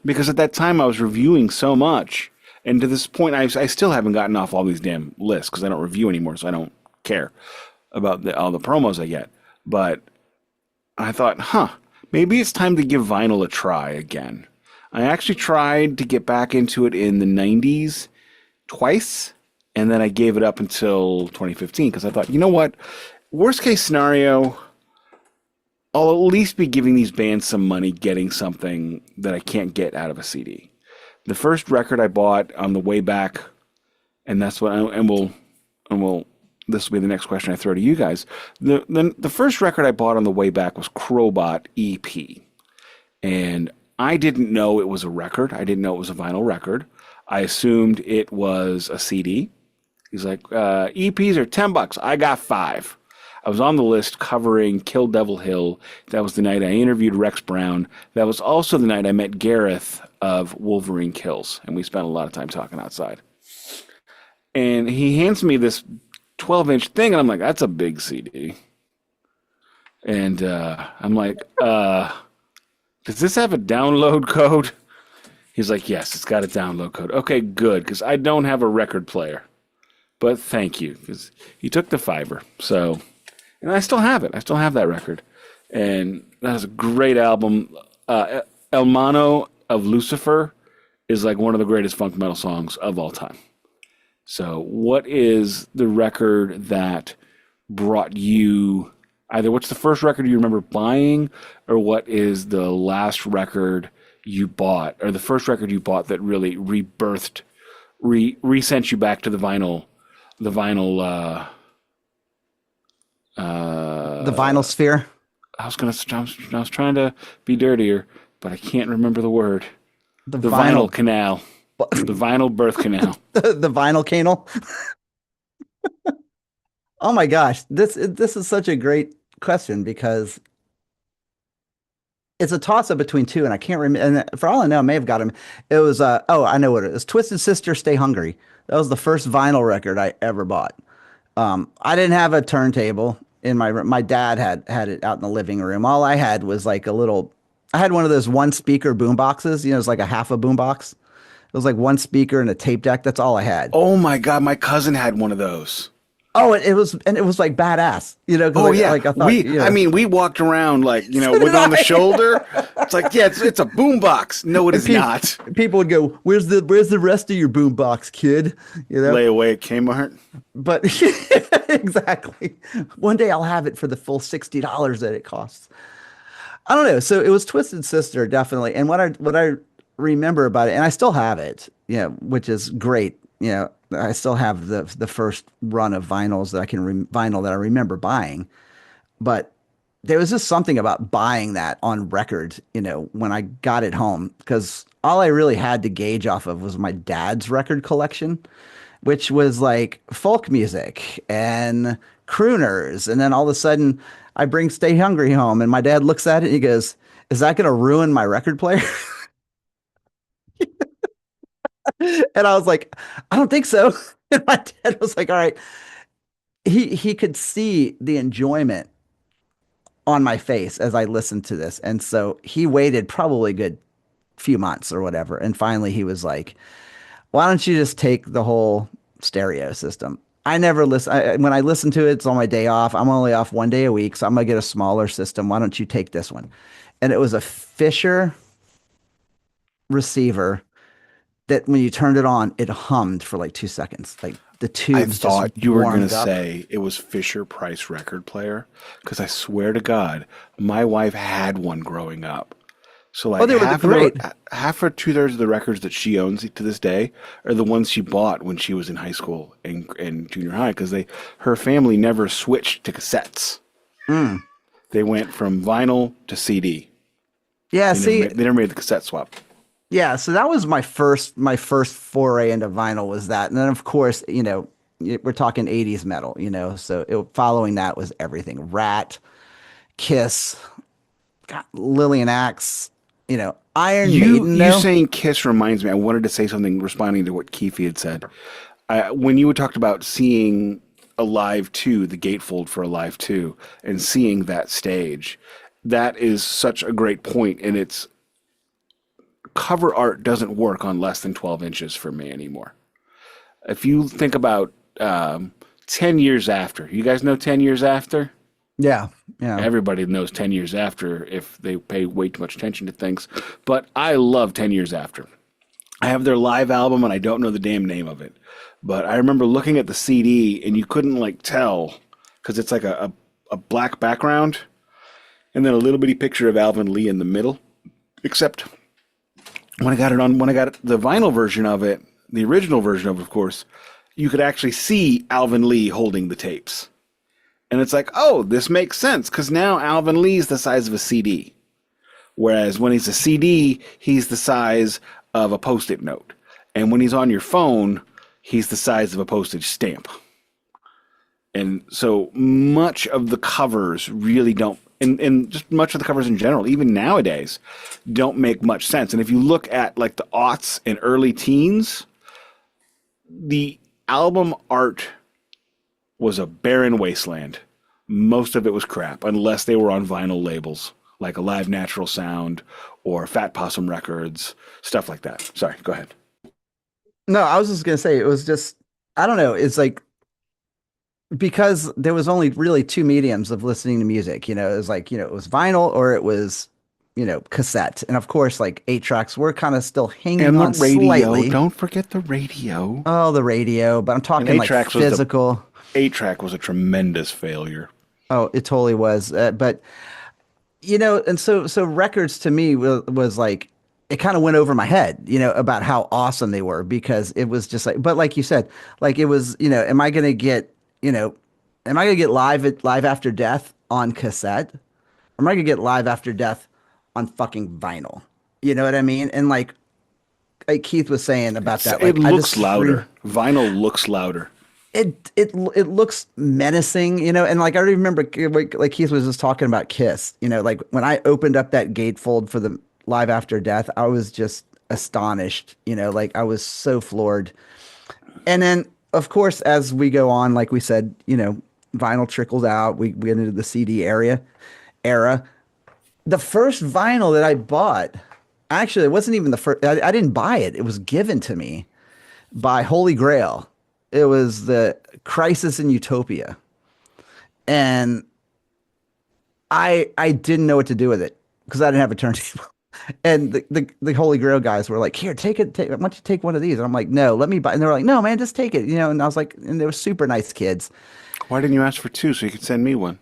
because at that time I was reviewing so much. And to this point, I still haven't gotten off all these damn lists because I don't review anymore, so I don't care about all the promos I get. But I thought, maybe it's time to give vinyl a try again. I actually tried to get back into it in the 90s twice, and then I gave it up until 2015 because I thought, you know what? Worst case scenario, I'll at least be giving these bands some money getting something that I can't get out of a CD. The first record I bought on the way back, and that's what this will be the next question I throw to you guys. The first record I bought on the way back was Crowbot EP. And I didn't know it was a record. I didn't know it was a vinyl record. I assumed it was a CD. He's like, EPs are $10. I got 5. I was on the list covering Kill Devil Hill. That was the night I interviewed Rex Brown. That was also the night I met Gareth of Wolverine Kills, and we spent a lot of time talking outside. And he hands me this 12-inch thing, and I'm like, that's a big CD. And I'm like, does this have a download code? He's like, yes, it's got a download code. Okay, good, because I don't have a record player. But thank you, because he took the $5. So... and I still have it. I still have that record. And that is a great album. El Mano of Lucifer is like one of the greatest funk metal songs of all time. So what is the record that brought you, either what's the first record you remember buying, or what is the last record you bought, or the first record you bought that really rebirthed, resent you back to the vinyl sphere. I was trying to be dirtier, but I can't remember the word. The vinyl canal. The vinyl birth canal. the vinyl canal. Oh my gosh, this is such a great question because it's a toss up between two, and I can't remember. And for all I know, I may have got him. It was oh, I know what it is. Twisted Sister, Stay Hungry. That was the first vinyl record I ever bought. I didn't have a turntable in my room. My dad had it out in the living room. All I had was like a little. I had one of those one speaker boom boxes. You know, it's like a half a boom box. It was like one speaker and a tape deck. That's all I had. Oh my God, my cousin had one of those. Oh, it was, and it was like badass, you know. 'Cause Oh like, yeah, like I thought, you know. I mean, we walked around like with on the shoulder. It's like, yeah, it's a boombox. No, it is not. People would go, "Where's the rest of your boom box, kid?" You know. Lay away at Kmart. But exactly. One day I'll have it for the full $60 that it costs. I don't know. So it was Twisted Sister, definitely. And what I remember about it, and I still have it, you know, which is great. You know, I still have the first run of vinyls that vinyl that I remember buying. But there was just something about buying that on record, you know, when I got it home, because all I really had to gauge off of was my dad's record collection, which was like folk music and crooners. And then all of a sudden I bring Stay Hungry home and my dad looks at it and he goes, "Is that going to ruin my record player?" And I was like, "I don't think so." And my dad was like, "All right." He could see the enjoyment on my face as I listened to this. And so he waited probably a good few months or whatever. And finally he was like, "Why don't you just take the whole stereo system?" I never listen. When I listen to it, it's on my day off. I'm only off one day a week, so I'm gonna get a smaller system. Why don't you take this one? And it was a Fisher receiver that when you turned it on, it hummed for like 2 seconds. Like the I tubes thought just you were going warmed to up. say it was Fisher Price record player because I swear to God, my wife had one growing up. So Oh, like they were great. half or two-thirds of the records that she owns to this day are the ones she bought when she was in high school and junior high because her family never switched to cassettes. Mm. They went from vinyl to CD. Yeah, see, They never made the cassette swap. yeah, so that was my first foray into vinyl was that. And then of course, you know, we're talking 80s metal, you know. So following that was everything. Rat, Kiss, God, Lillian Axe, you know, Iron Maiden You though. saying Kiss reminds me. I wanted to say something responding to what Keefy had said. When you had talked about seeing Alive 2, the gatefold for Alive 2, and seeing that stage, that is such a great point, and it's cover art doesn't work on less than 12 inches for me anymore. If you think about 10 years after, you guys know 10 years after? Yeah, yeah. Everybody knows 10 years after if they pay way too much attention to things. But I love 10 years after. I have their live album and I don't know the damn name of it. But I remember looking at the CD and you couldn't like tell because it's like a black background and then a little bitty picture of Alvin Lee in the middle. Except when I got the vinyl version of it, the original version of course, you could actually see Alvin Lee holding the tapes. And it's like, oh, this makes sense because now Alvin Lee's the size of a CD. Whereas when he's a CD, he's the size of a Post-it note. And when he's on your phone, he's the size of a postage stamp. And so much of the covers really don't, and just much of the covers in general, even nowadays, don't make much sense. And if you look at like the aughts and early teens, the album art was a barren wasteland. Most of it was crap, unless they were on vinyl labels, like Alive Natural Sound or Fat Possum Records, stuff like that. Sorry, go ahead. No, I was just gonna say it was just I don't know. It's like because there was only really two mediums of listening to music. You know, it was like it was vinyl or it was cassette, and of course, like 8 tracks were kind of still hanging And the on radio, slightly. don't forget the radio. Oh, the radio, but I'm talking like 8 tracks was physical. 8-track was a tremendous failure. Oh, it totally was. But and so records to me was like it kind of went over my head, about how awesome they were because it was just like, but like you said, like it was, am I gonna get, live after death on cassette? Or am I gonna get live after death on fucking vinyl? You know what I mean? And like Keith was saying about that, It like I looks just louder. Vinyl looks louder. it looks menacing, and like I remember like Keith was just talking about Kiss, like when I opened up that gatefold for the Live After Death, I was just astonished, like I was so floored. And then of course as we go on, like we said, vinyl trickles out, we get into the CD era. The first vinyl that I bought, actually it wasn't even the first, I didn't buy it. It was given to me by Holy Grail. It was the Crisis in Utopia. And I didn't know what to do with it because I didn't have a turntable. And the Holy Grail guys were like, here, take it. Why don't you take one of these? And I'm like, no, let me buy. And they were like, no, man, just take it. And I was like, and they were super nice kids. Why didn't you ask for two so you could send me one?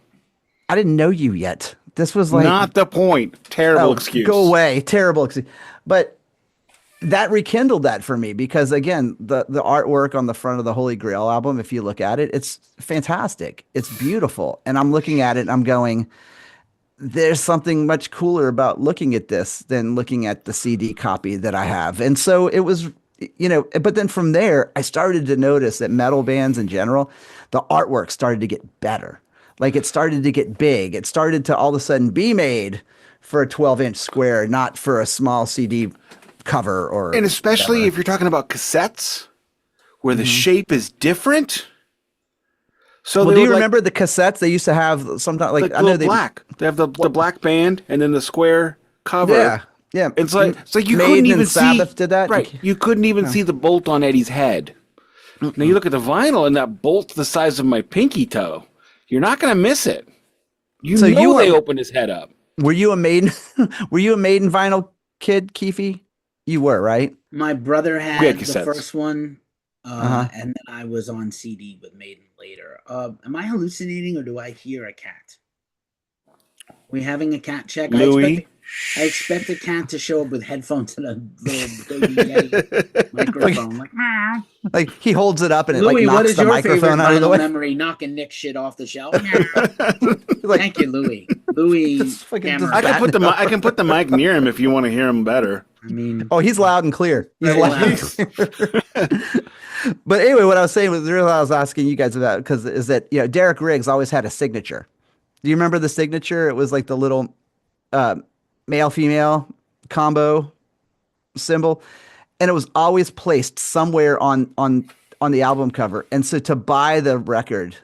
I didn't know you yet. This was like, not the point. Terrible excuse. Go away. Terrible excuse. But that rekindled that for me because again, the artwork on the front of the Holy Grail album, if you look at it, it's fantastic. It's beautiful. And I'm looking at it and I'm going, there's something much cooler about looking at this than looking at the CD copy that I have. And so it was, but then from there, I started to notice that metal bands in general, the artwork started to get better. Like it started to get big. It started to all of a sudden be made for a 12-inch square, not for a small CD cover or. And especially whatever. if you're talking about cassettes where the shape is different. So well, do you remember the cassettes they used to have sometimes? Like I know black. They have the black band and then the square cover. Yeah, yeah. It's like you Maiden couldn't even and Sabbath see. did that. Right, you couldn't even see the bolt on Eddie's head. Now you look at the vinyl and that bolt's the size of my pinky toe. You're not going to miss it. So they opened his head up. Were you a Maiden? Were you a Maiden vinyl kid, Keefy? You were, right? My brother had the first one, and then I was on CD with Maiden later. Am I hallucinating or do I hear a cat? We having a cat check? Louis? I expect a cat to show up with headphones and a little baby Yeti microphone. Like he holds it up and Louis, it like knocks the microphone out of the way. Memory knocking Nick shit off the shelf. Thank you, Louis. Louis, I can put the mic near him if you want to hear him better. I mean, he's loud and clear. He's loud. And clear. But anyway, what I was saying was the real I was asking you guys about because is that Derek Riggs always had a signature. Do you remember the signature? It was like the little male female combo symbol, and it was always placed somewhere on the album cover. And so to buy the record,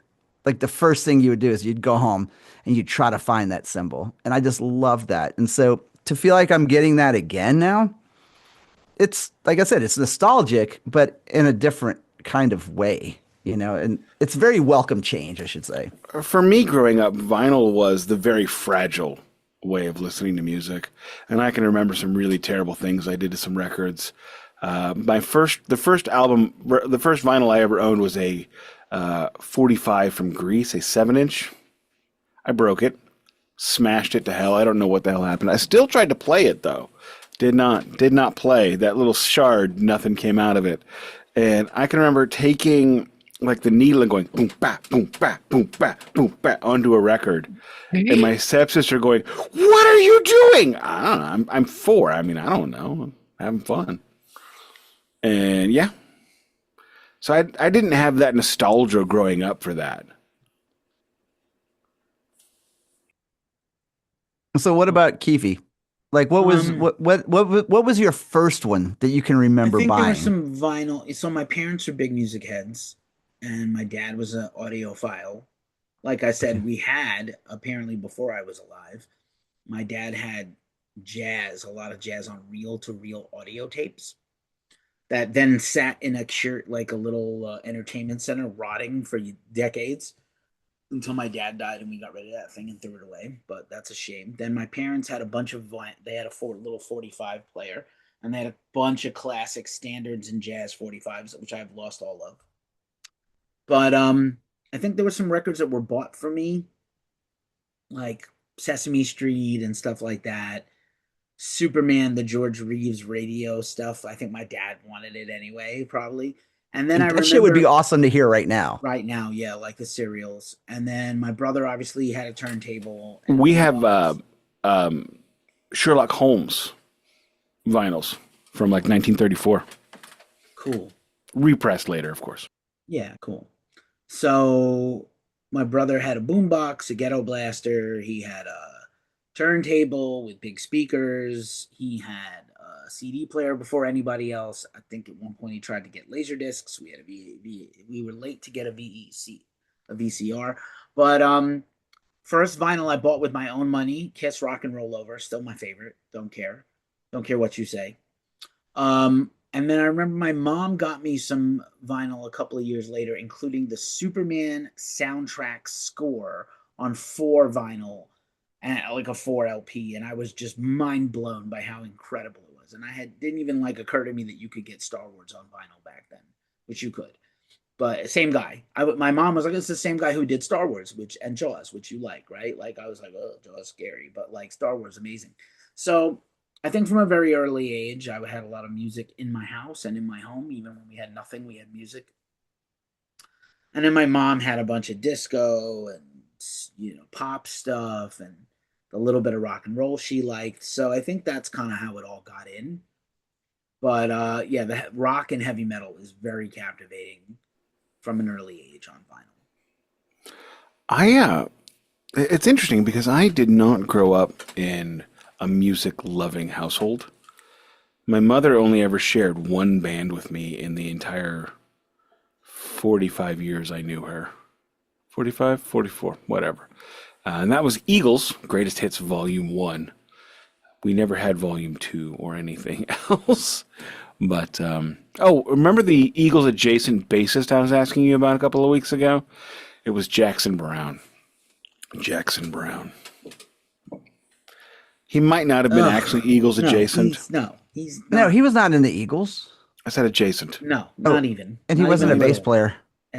like the first thing you would do is you'd go home and you'd try to find that symbol. And I just love that. And so to feel like I'm getting that again now, it's like I said, it's nostalgic, but in a different kind of way, and it's very welcome change, I should say. For me, growing up, vinyl was the very fragile way of listening to music. And I can remember some really terrible things I did to some records. The first vinyl I ever owned was a 45 from Greece, a 7-inch. I broke it, smashed it to hell. I don't know what the hell happened. I still tried to play it though. Did not play. That little shard, nothing came out of it. And I can remember taking like the needle and going boom ba boom ba boom ba boom ba onto a record. And my stepsister going, "What are you doing?" I don't know. I'm 4. I mean, I don't know. I'm having fun. And yeah. So I didn't have that nostalgia growing up for that. So what about Keefy? Like what was what was your first one that you can remember I think buying? there was some vinyl. So my parents are big music heads, and my dad was an audiophile. Like I said, we had apparently before I was alive. My dad had a lot of jazz on reel-to-reel audio tapes that then sat in like a little entertainment center, rotting for decades. Until my dad died and we got rid of that thing and threw it away, but that's a shame. Then my parents had a bunch of they had a little 45 player, and they had a bunch of classic standards and jazz 45s, which I've lost all of. But I think there were some records that were bought for me, like Sesame Street and stuff like that. Superman, the George Reeves radio stuff. I think my dad wanted it anyway, probably. And then that shit would be awesome to hear right now. Right now, yeah, like the serials. And then my brother obviously had a turntable. We have Sherlock Holmes vinyls from like 1934. Cool. Repressed later, of course. Yeah, cool. So my brother had a boombox, a ghetto blaster. He had a turntable with big speakers. He had a CD player before anybody else. I think at one point he tried to get laser discs. We had we were late to get a VCR. But first vinyl I bought with my own money, Kiss Rock and Roll Over, still my favorite. Don't care what you say. And then I remember my mom got me some vinyl a couple of years later, including the Superman soundtrack score on 4 vinyl, and like a 4 LP, and I was just mind blown by how incredible it was. And didn't even like occur to me that you could get Star Wars on vinyl back then, which you could. But same guy. My mom was like, it's the same guy who did Star Wars, and Jaws, which you like, right? Like I was like, oh, Jaws scary, but like Star Wars amazing. So I think from a very early age, I had a lot of music in my house and in my home. Even when we had nothing, we had music. And then my mom had a bunch of disco and, pop stuff and a little bit of rock and roll she liked. So I think that's kind of how it all got in. But yeah, the rock and heavy metal is very captivating from an early age on vinyl. It's interesting because I did not grow up in a music-loving household. My mother only ever shared one band with me in the entire 45 years I knew her. 45, 44, whatever. And that was Eagles, Greatest Hits Volume 1. We never had Volume 2 or anything else. But, remember the Eagles adjacent bassist I was asking you about a couple of weeks ago? It was Jackson Browne. Jackson Browne. He might not have been actually Eagles adjacent. No, he was not in the Eagles. I said adjacent. No, not even. And he wasn't a bass player.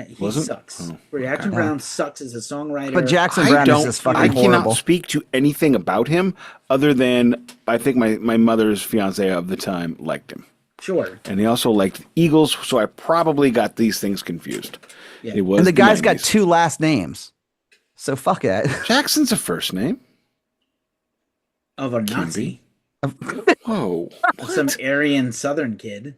He sucks. Jackson Browne sucks as a songwriter. But Jackson Browne is just fucking horrible. I cannot speak to anything about him other than I think my mother's fiance of the time liked him. Sure. And he also liked Eagles, so I probably got these things confused. Yeah. It was and the guy's got 2 last names. So fuck it. Jackson's a first name. Of a Nazi. Whoa. Some Aryan Southern kid.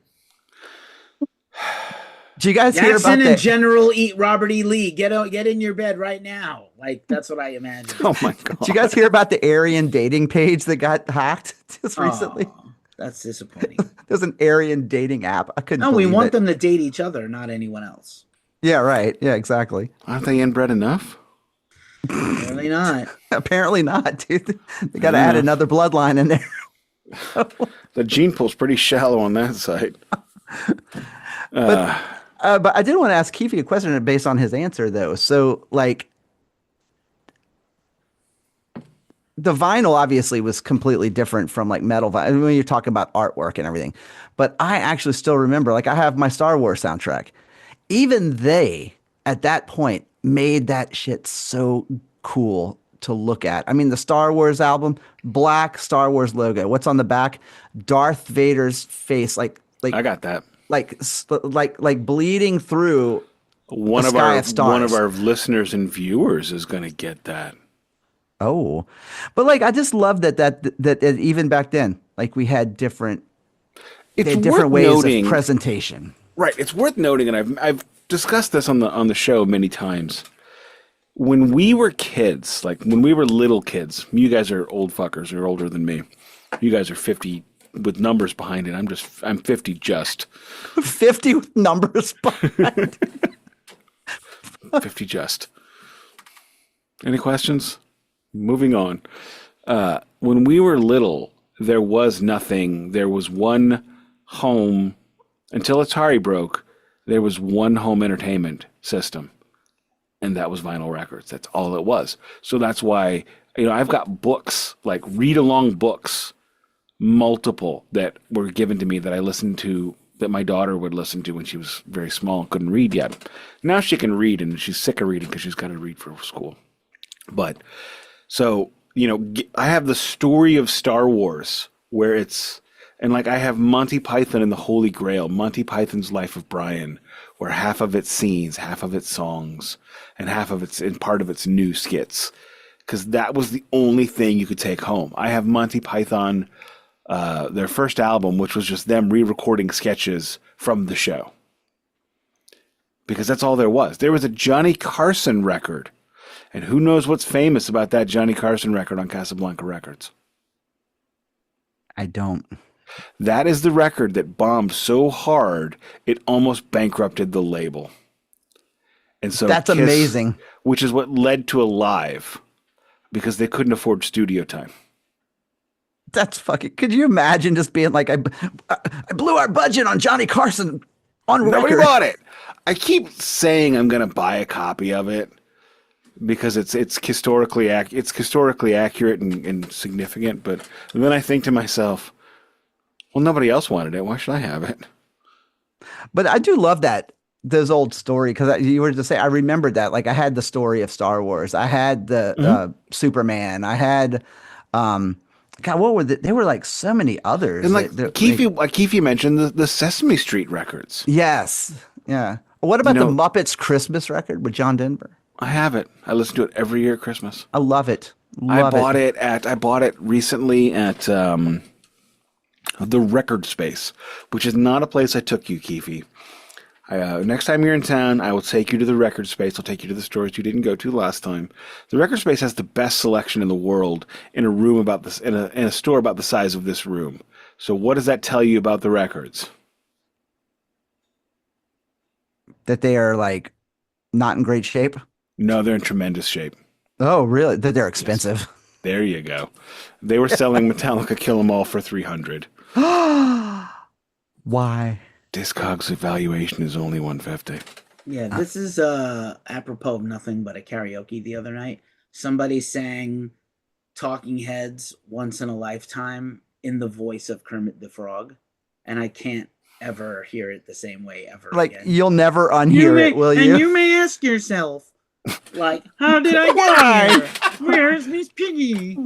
Do you guys hear about Jackson and that? General Robert E. Lee, get in your bed right now. Like, that's what I imagine. Oh my God. Did you guys hear about the Aryan dating page that got hacked just recently? That's disappointing. There's an Aryan dating app. I couldn't. No, we want it. them to date each other, not anyone else. Yeah, right. Yeah, exactly. Aren't they inbred enough? Apparently not. Apparently not, dude. They got to add another bloodline in there. The gene pool's pretty shallow on that side. But I did want to ask Keefy a question based on his answer, though. So, like, the vinyl obviously was completely different from like metal vinyl. I mean, when you're talking about artwork and everything. But I actually still remember, like, I have my Star Wars soundtrack. Even they, at that point, made that shit so cool to look at. I mean, the Star Wars album, black Star Wars logo. What's on the back? Darth Vader's face, like I got that. Like bleeding through one of our listeners and viewers is going to get that. Oh, but like I just love that even back then, like we had different ways of presentation. Right. It's worth noting, and I've discussed this on the show many times. When we were kids, like when we were little kids, you guys are old fuckers. You're older than me. You guys are 50 with numbers behind it. I'm 50 just. 50 with numbers behind it. 50 just. Any questions? Moving on. When we were little, there was nothing. There was one home, until Atari broke, there was one home entertainment system. And that was vinyl records. That's all it was. So that's why, I've got books, like read-along books, multiple that were given to me that I listened to, that my daughter would listen to when she was very small and couldn't read yet. Now she can read, and she's sick of reading because she's got to read for school. But, so, I have the story of Star Wars where and like I have Monty Python and the Holy Grail, Monty Python's Life of Brian, where half of it's scenes, half of it's songs, and half of it's in part of its new skits. Because that was the only thing you could take home. I have Monty Python, their first album, which was just them re-recording sketches from the show. because that's all there was. There was a Johnny Carson record. And who knows what's famous about that Johnny Carson record on Casablanca Records? I don't. That is the record that bombed so hard it almost bankrupted the label. And so That's Kiss, amazing. which is what led to Alive, because they couldn't afford studio time. That's fucking. Could you imagine just being like, I blew our budget on Johnny Carson on Nobody record. bought it. I keep saying I'm going to buy a copy of it because it's historically accurate and significant. But then I think to myself, well, nobody else wanted it. Why should I have it? But I do love those old story, because you were to say, I remembered that. Like, I had the story of Star Wars. I had the Superman. I had, God, what were they were like so many others. And like Keefy mentioned the Sesame Street records. Yes. Yeah. What about the Muppets Christmas record with John Denver? I have it. I listen to it every year at Christmas. I love it. I bought it recently at the Record Space, which is not a place I took you, Keefy. Next time you're in town, I will take you to the Record Space. I'll take you to the stores you didn't go to last time. The Record Space has the best selection in the world in a room about this in a store about the size of this room. So what does that tell you about the records? That they are like not in great shape. No, they're in tremendous shape. Oh, really? That they're expensive. Yes. There you go. They were selling Metallica Kill 'Em All for $300. Why? Discogs evaluation is only $150. Yeah, this is apropos of nothing but a karaoke the other night. Somebody sang Talking Heads Once in a Lifetime in the voice of Kermit the Frog, and I can't ever hear it the same way ever Like, again. you'll never unhear it, will you? And you may ask yourself, like, how did I get here? Where's Miss Piggy?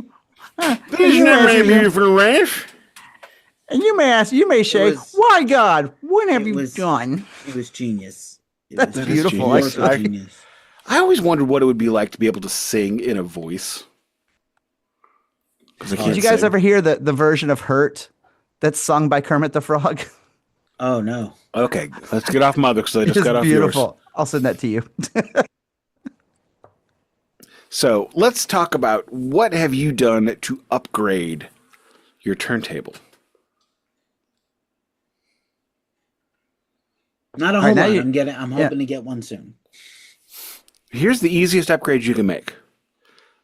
Isn't that my beautiful wife? And you may say, why, God, what have you done? It was genius. That's was beautiful. genius. I always wondered what it would be like to be able to sing in a voice. Did you guys ever hear the version of Hurt that's sung by Kermit the Frog? Oh, no. Okay, let's get off Mother because I just got off beautiful. yours. I'll send that to you. So let's talk about what have you done to upgrade your turntable. Not a whole lot. I'm hoping to get one soon. Here's the easiest upgrade you can make.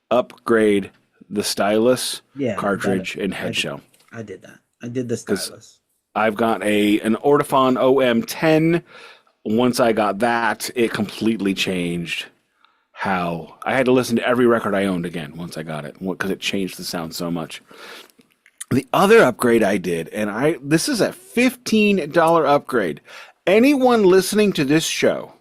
Upgrade the stylus, cartridge, and head shell. I did that. I did the stylus. I've got an Ortofon OM10. Once I got that, it completely changed how I had to listen to every record I owned again once I got it, because it changed the sound so much. The other upgrade I did, and this is a $15 upgrade. Anyone listening to this show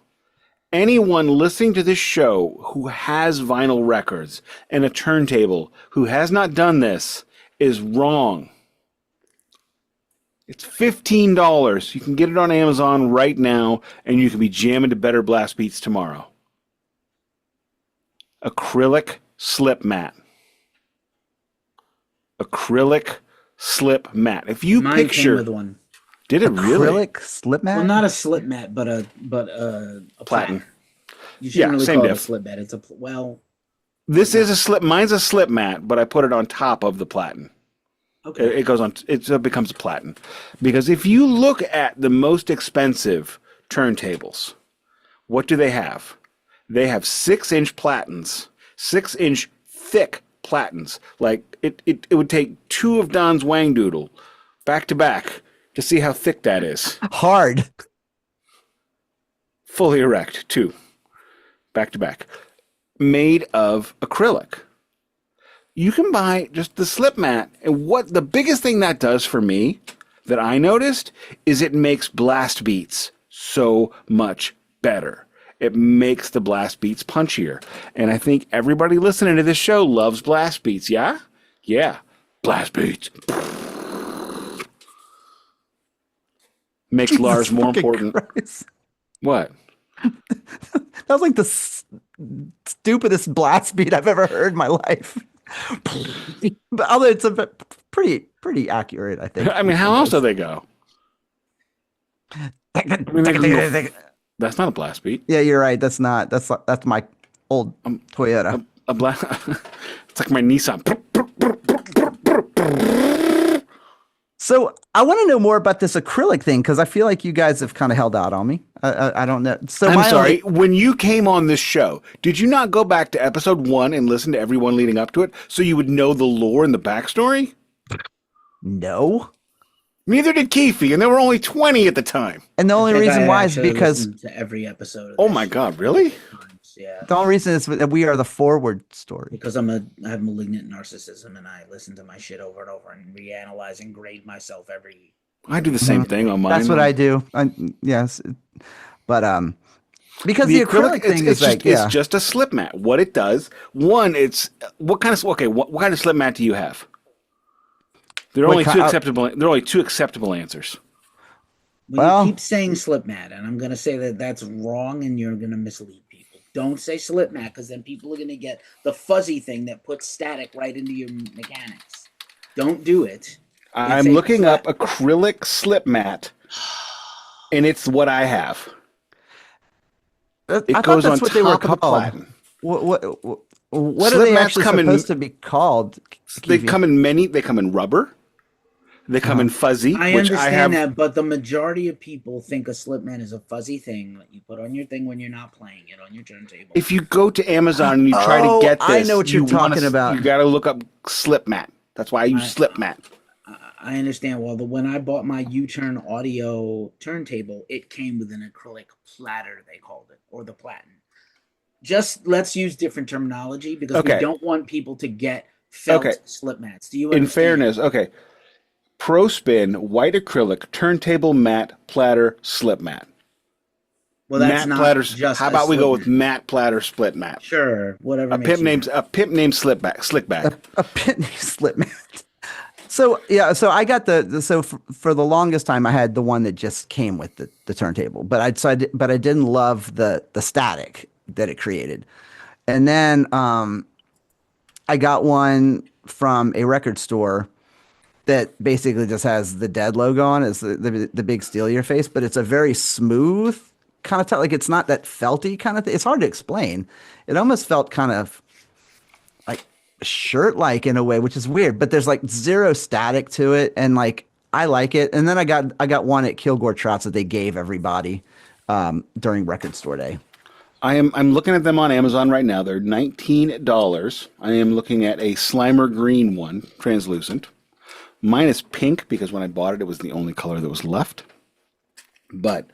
who has vinyl records and a turntable who has not done this is wrong. It's $15. You can get it on Amazon right now, and you can be jamming to better blast beats tomorrow. Acrylic slip mat. Acrylic slip mat. If you Mine picture, came with one. Did it really? Acrylic slip mat? Well, not a slip mat, but a platen. You shouldn't really same call it a diff. slip mat. It's This is a slip. Mine's a slip mat, but I put it on top of the platen. Okay. It goes on. It becomes a platen, because if you look at the most expensive turntables, what do they have? They have 6-inch platens, 6-inch thick platens. Like it would take two of Don's Wangdoodle back to back to see how thick that is. Hard. Fully erect, two, back to back, made of acrylic. You can buy just the slip mat, and what the biggest thing that does for me that I noticed is it makes blast beats so much better. It makes the blast beats punchier. And I think everybody listening to this show loves blast beats, yeah? Yeah. Blast beats. Makes Lars more important. Christ. What? That was like the stupidest blast beat I've ever heard in my life. But although it's a pretty accurate, I think. I mean, how else do they go? That's not a blast beat. Yeah, you're right. That's my old Toyota. A blast. It's like my Nissan. So I want to know more about this acrylic thing because I feel like you guys have kind of held out on me. I don't know. So I'm sorry. When you came on this show, did you not go back to episode 1 and listen to everyone leading up to it so you would know the lore and the backstory? No. Neither did Keefy, and there were only 20 at the time. And the only reason why is because to every episode. Oh my God, really? Yeah. The only reason is that we are the forward story. Because I have malignant narcissism and I listen to my shit over and over and reanalyze and grade myself every. I do the same thing on mine. That's what I do. Yes, but because the acrylic thing is it's just a slip mat. What it does, it's what kind of slip mat do you have? There are only two acceptable answers. Well, you keep saying slip mat, and I'm going to say that that's wrong, and you're going to mislead people. Don't say slip mat, because then people are going to get the fuzzy thing that puts static right into your mechanics. Don't do it. I'm looking up acrylic slip mat, and it's what I have. It goes on top of platen. What are they actually supposed to be called? They come in rubber. They come in fuzzy. I understand that, but the majority of people think a slip mat is a fuzzy thing that you put on your thing when you're not playing it on your turntable. If you go to Amazon and you try to get this, I know what you're talking about. You got to look up slip mat. That's why I use slip mat. I understand. Well, when I bought my U-turn audio turntable, it came with an acrylic platter, they called it, or the platen. Just let's use different terminology because we don't want people to get felt slip mats. Do you understand? In fairness, Pro Spin, white acrylic, turntable mat, platter, slip mat. Well, that's not platters. Just how about we go with matte platter, split mat? Sure, whatever. A pimp named Slickback. A pimp named Slip mat. So so I got for the longest time I had the one that just came with the turntable, but I didn't love the static that it created, and then I got one from a record store that basically just has the Dead logo on. It's the big steal your face, but it's a very smooth kind of like it's not that felty kind of thing. It's hard to explain. It almost felt kind of like shirt-like in a way, which is weird, but there's like zero static to it, and like I like it. And then I got one at Kilgore Trouts that they gave everybody during record store day. I'm looking at them on Amazon right now. They're $19. I am looking at a Slimer green one, translucent. Mine is pink because when I bought it, it was the only color that was left. But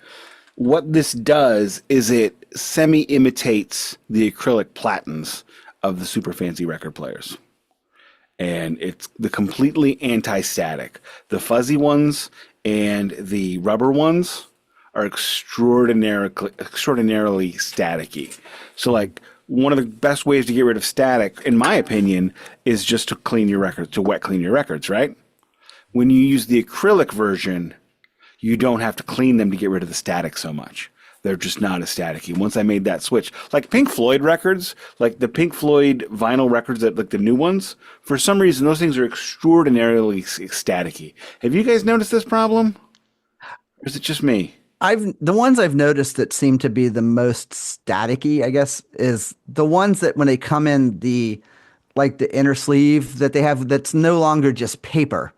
what this does is it semi-imitates the acrylic platens of the super fancy record players. And it's the completely anti-static. The fuzzy ones and the rubber ones are extraordinarily staticky. So like one of the best ways to get rid of static, in my opinion, is just to clean your records, to wet clean your records, right? When you use the acrylic version, you don't have to clean them to get rid of the static so much. They're just not as staticky. Once I made that switch, like Pink Floyd records, like the Pink Floyd vinyl records, that like the new ones, for some reason, those things are extraordinarily staticky. Have you guys noticed this problem? Or is it just me? The ones I've noticed that seem to be the most staticky, I guess, is the ones that when they come in the inner sleeve that they have, that's no longer just paper.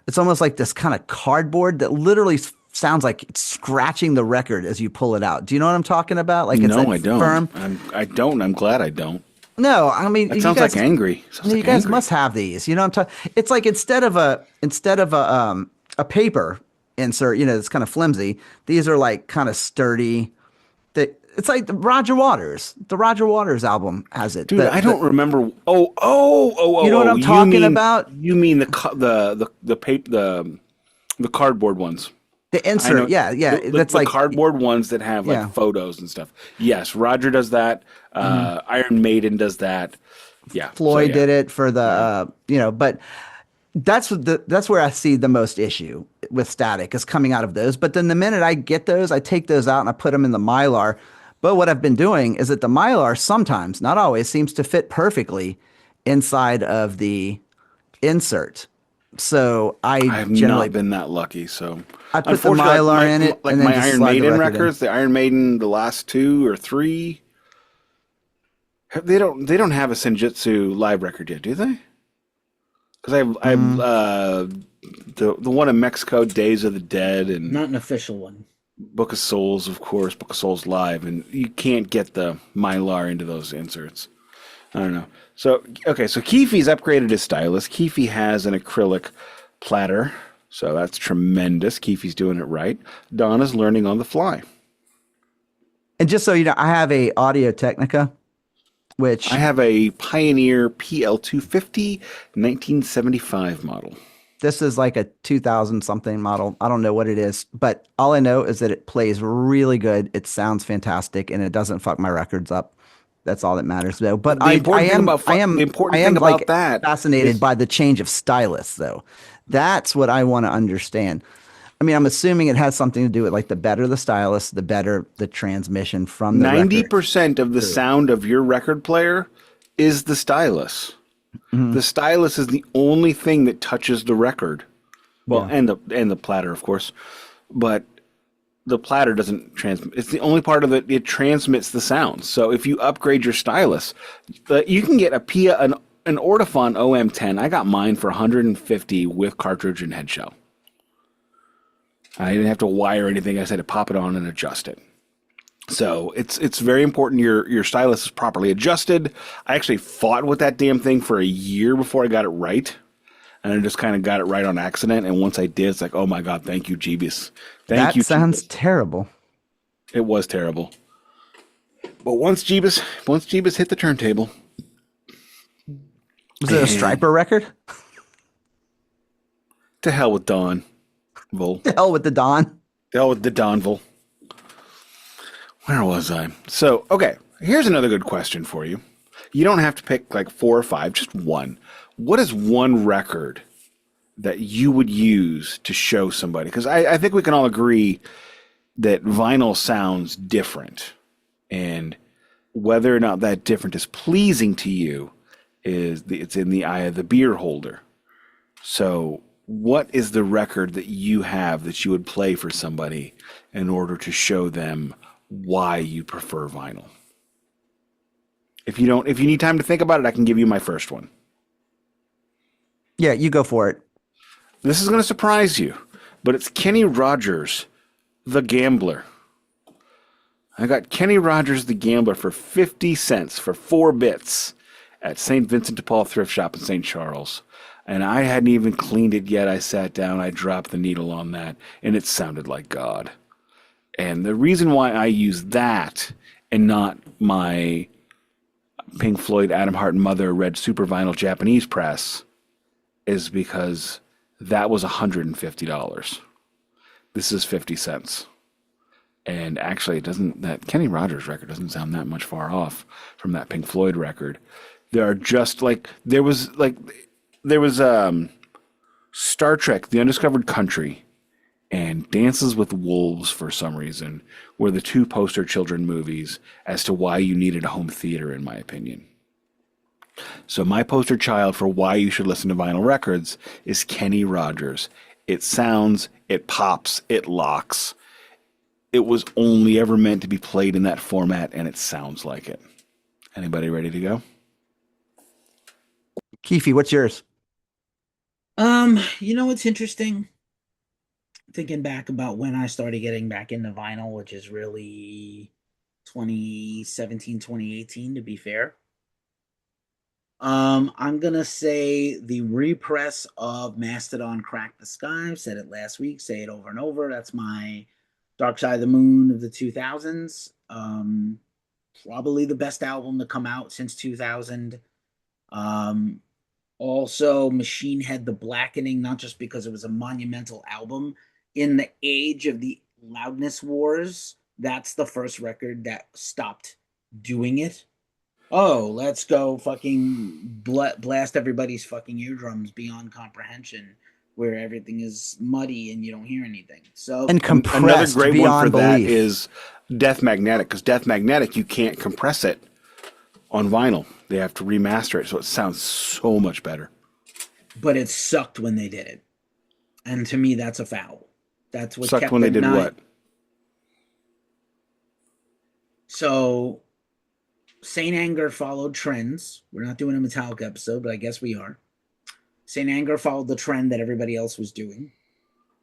It's almost like this kind of cardboard that literally sounds like it's scratching the record as you pull it out. Do you know what I'm talking about? Like no, I don't. Firm. I don't. I'm glad I don't. No, I mean, it sounds like angry. You guys must have these. You know what I'm talking? It's like instead of a paper insert, it's kind of flimsy. These are like kind of sturdy. It's like the Roger Waters album has it. Dude, I don't remember. Oh! You know what I'm talking about? You mean the paper, the cardboard ones? The insert, yeah. That's like cardboard ones that have like photos and stuff. Yes, Roger does that. Iron Maiden does that. Yeah, Floyd did it for the but. That's where I see the most issue with static is coming out of those. But then the minute I get those, I take those out and I put them in the mylar. But what I've been doing is that the mylar sometimes, not always, seems to fit perfectly inside of the insert. So I I have generally not been that lucky. So I put the unfortunately, mylar in it like and then my just Iron slide the Maiden record in. records, the Iron Maiden, the last 2 or 3, they don't have a Senjutsu live record yet, do they? Because I've Mm, the one in Mexico, Days of the Dead, and Not an official one. Book of Souls, of course, Book of Souls live, and you can't get the mylar into those inserts. I don't know. So okay, so Keefy's upgraded his stylus. Keefy has an acrylic platter, so that's tremendous. Keefy's doing it right. Donna's learning on the fly. and just so you know, I have a Audio Technica, I which have a Pioneer PL250 1975 model. this is like a 2000 something model. I don't know what it is, but all I know is that it plays really good. It sounds fantastic, and it doesn't fuck my records up. That's all that matters, though. But The important thing about the I important thing am about like that fascinated is by the change of stylus, though. That's what I want to understand. I mean, I'm assuming it has something to do with like the better the stylus, the better the transmission from the record 90% of the through. sound of your record player is the stylus. Mhm. The stylus is the only thing that touches the record. Well, Yeah. and the platter, of course, but the platter doesn't transmit. It's the only part of it transmits the sound. So if you upgrade your stylus, you can get an Ortofon OM10. I got mine for 150 with cartridge and head shell. I didn't have to wire anything. I said to pop it on and adjust it. So it's very important your stylus is properly adjusted. I actually fought with that damn thing for a year before I got it right. And I just kind of got it right on accident. And once I did, it's like, oh my God, thank you, Jeebus. Thank That you, sounds Jeebus. terrible. It was terrible. But once Jeebus hit the turntable, Was it a and Striper record? to hell with Don Vol. The hell with the Don. To hell with the Donville. Where was I? So, okay, here's another good question for you. You don't have to pick like 4 or 5, just one. What is one record that you would use to show somebody? Because I think we can all agree that vinyl sounds different. And whether or not that different is pleasing to you it's in the eye of the beer holder. So what is the record that you have that you would play for somebody in order to show them why you prefer vinyl? If you need time to think about it, I can give you my first one. Yeah, you go for it. This is going to surprise you, but it's Kenny Rogers, The Gambler. I got Kenny Rogers, The Gambler for 50 cents for 4 bits at St. Vincent de Paul Thrift Shop in St. Charles. And I hadn't even cleaned it yet. I sat down, I dropped the needle on that, and it sounded like God. And the reason why I use that and not my Pink Floyd, Adam Hart and Mother Red Super Vinyl Japanese press is because that was $150. This is 50 cents. And actually that Kenny Rogers record doesn't sound that much far off from that Pink Floyd record. There are just there was Star Trek, The Undiscovered Country, and Dances with Wolves for some reason were the 2 poster children movies as to why you needed a home theater, in my opinion. So my poster child for why you should listen to vinyl records is Kenny Rogers. It sounds, it pops, it locks. It was only ever meant to be played in that format, and it sounds like it. Anybody ready to go? Keefy, what's yours? You know what's interesting? Thinking back about when I started getting back into vinyl, which is really 2017, 2018, to be fair. I'm gonna say the repress of Mastodon Crack the Sky. I've said it last week, say it over and over. That's my Dark Side of the Moon of the 2000s. Probably the best album to come out since 2000. Also, Machine Head The Blackening, not just because it was a monumental album. In the age of the loudness wars, that's the first record that stopped doing it. Oh, let's go fucking blast everybody's fucking eardrums beyond comprehension, where everything is muddy and you don't hear anything. So And another compressed great one for beyond that belief. is Death Magnetic, because Death Magnetic, you can't compress it on vinyl. They have to remaster it, so it sounds so much better. but it sucked when they did it. And to me, that's a foul. That's what Sucked kept when they them did not. what? So Saint Anger followed trends. We're not doing a Metallica episode, but I guess we are. Saint Anger followed the trend that everybody else was doing.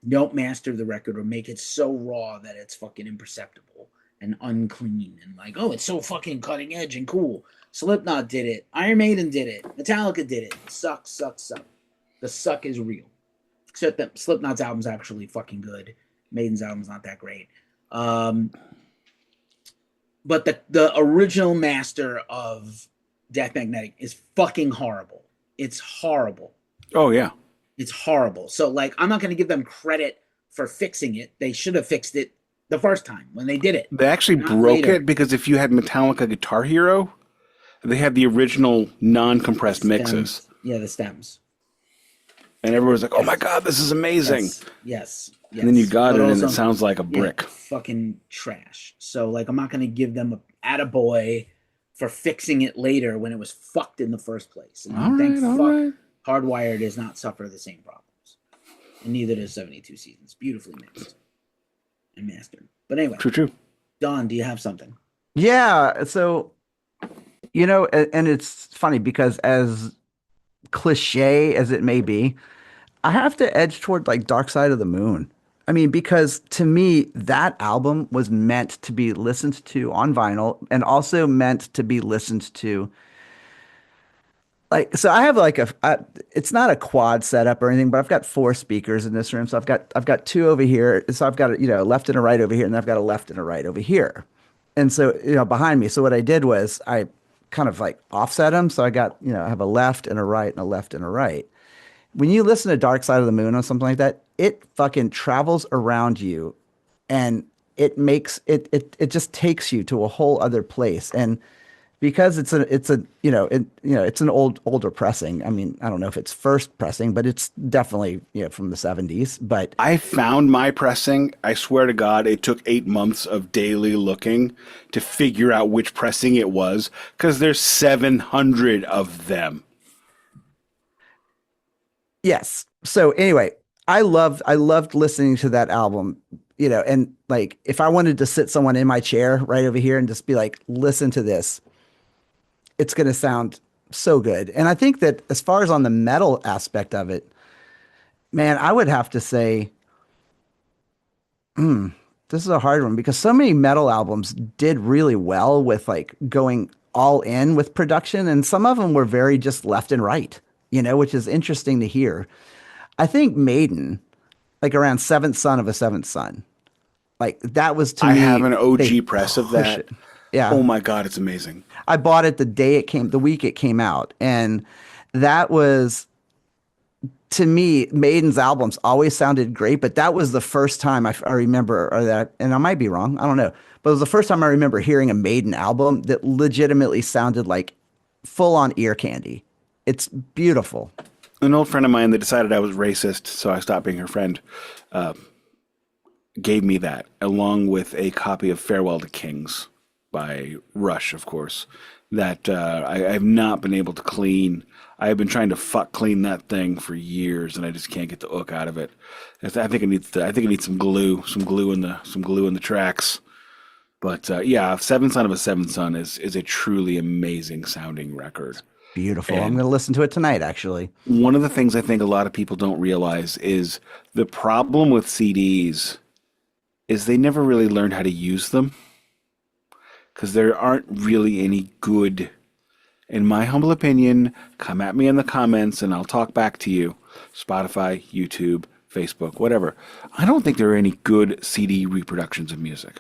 Don't master the record or make it so raw that it's fucking imperceptible and unclean and like, oh, it's so fucking cutting edge and cool. Slipknot did it. Iron Maiden did it. Metallica did it. Suck. The suck is real. Except that Slipknot's album's actually fucking good. Maiden's album's not that great. But the original master of Death Magnetic is fucking horrible. It's horrible. Oh, yeah. It's horrible. So, like, I'm not going to give them credit for fixing it. They should have fixed it the first time when they did it. They actually broke it because if you had Metallica Guitar Hero, they had the original non-compressed mixes. Yeah, the stems. And everyone was like, oh my God, this is amazing. Yes. And then you got it and it sounds like a brick. Fucking trash. So, like, I'm not going to give them a attaboy for fixing it later when it was fucked in the first place. And All right. Hardwired does not suffer the same problems. And neither does 72 Seasons. Beautifully mixed and mastered. But anyway. True. Don, do you have something? Yeah. So, and it's funny because as cliche as it may be, I have to edge toward like Dark Side of the Moon. I mean, because to me, that album was meant to be listened to on vinyl and also meant to be listened to. Like, so I have like it's not a quad setup or anything, but I've got 4 speakers in this room. So I've got 2 over here. So I've got a left and a right over here, and I've got a left and a right over here. And so, behind me. So what I did was I kind of like offset them. So I got, I have a left and a right and a left and a right. When you listen to Dark Side of the Moon or something like that, it fucking travels around you and it makes it just takes you to a whole other place. And because it's an older pressing. I mean, I don't know if it's first pressing, but it's definitely from the 70s. But I found my pressing. I swear to God, it took 8 months of daily looking to figure out which pressing it was because there's 700 of them. Yes. So anyway, I loved listening to that album, and like if I wanted to sit someone in my chair right over here and just be like, listen to this, it's going to sound so good. And I think that as far as on the metal aspect of it, man, I would have to say, this is a hard one because so many metal albums did really well with like going all in with production. And some of them were very just left and right, which is interesting to hear. I think Maiden, like around Seventh Son of a Seventh Son, like that was to me. I have an OG press of that. It. Yeah. Oh my God, it's amazing. I bought it the week it came out. And that was, to me, Maiden's albums always sounded great, but that was the first time I remember, or that, and I might be wrong, I don't know, but it was the first time I remember hearing a Maiden album that legitimately sounded like full on ear candy. It's beautiful. An old friend of mine that decided I was racist, so I stopped being her friend, gave me that, along with a copy of Farewell to Kings by Rush, of course, that I have not been able to clean. I have been trying to clean that thing for years, and I just can't get the hook out of it. I think it needs some glue in the tracks. But yeah, Seventh Son of a Seventh Son is a truly amazing sounding record. Beautiful. And I'm going to listen to it tonight, actually. One of the things I think a lot of people don't realize is the problem with CDs is they never really learned how to use them. Because there aren't really any good, in my humble opinion, come at me in the comments and I'll talk back to you. Spotify, YouTube, Facebook, whatever. I don't think there are any good CD reproductions of music.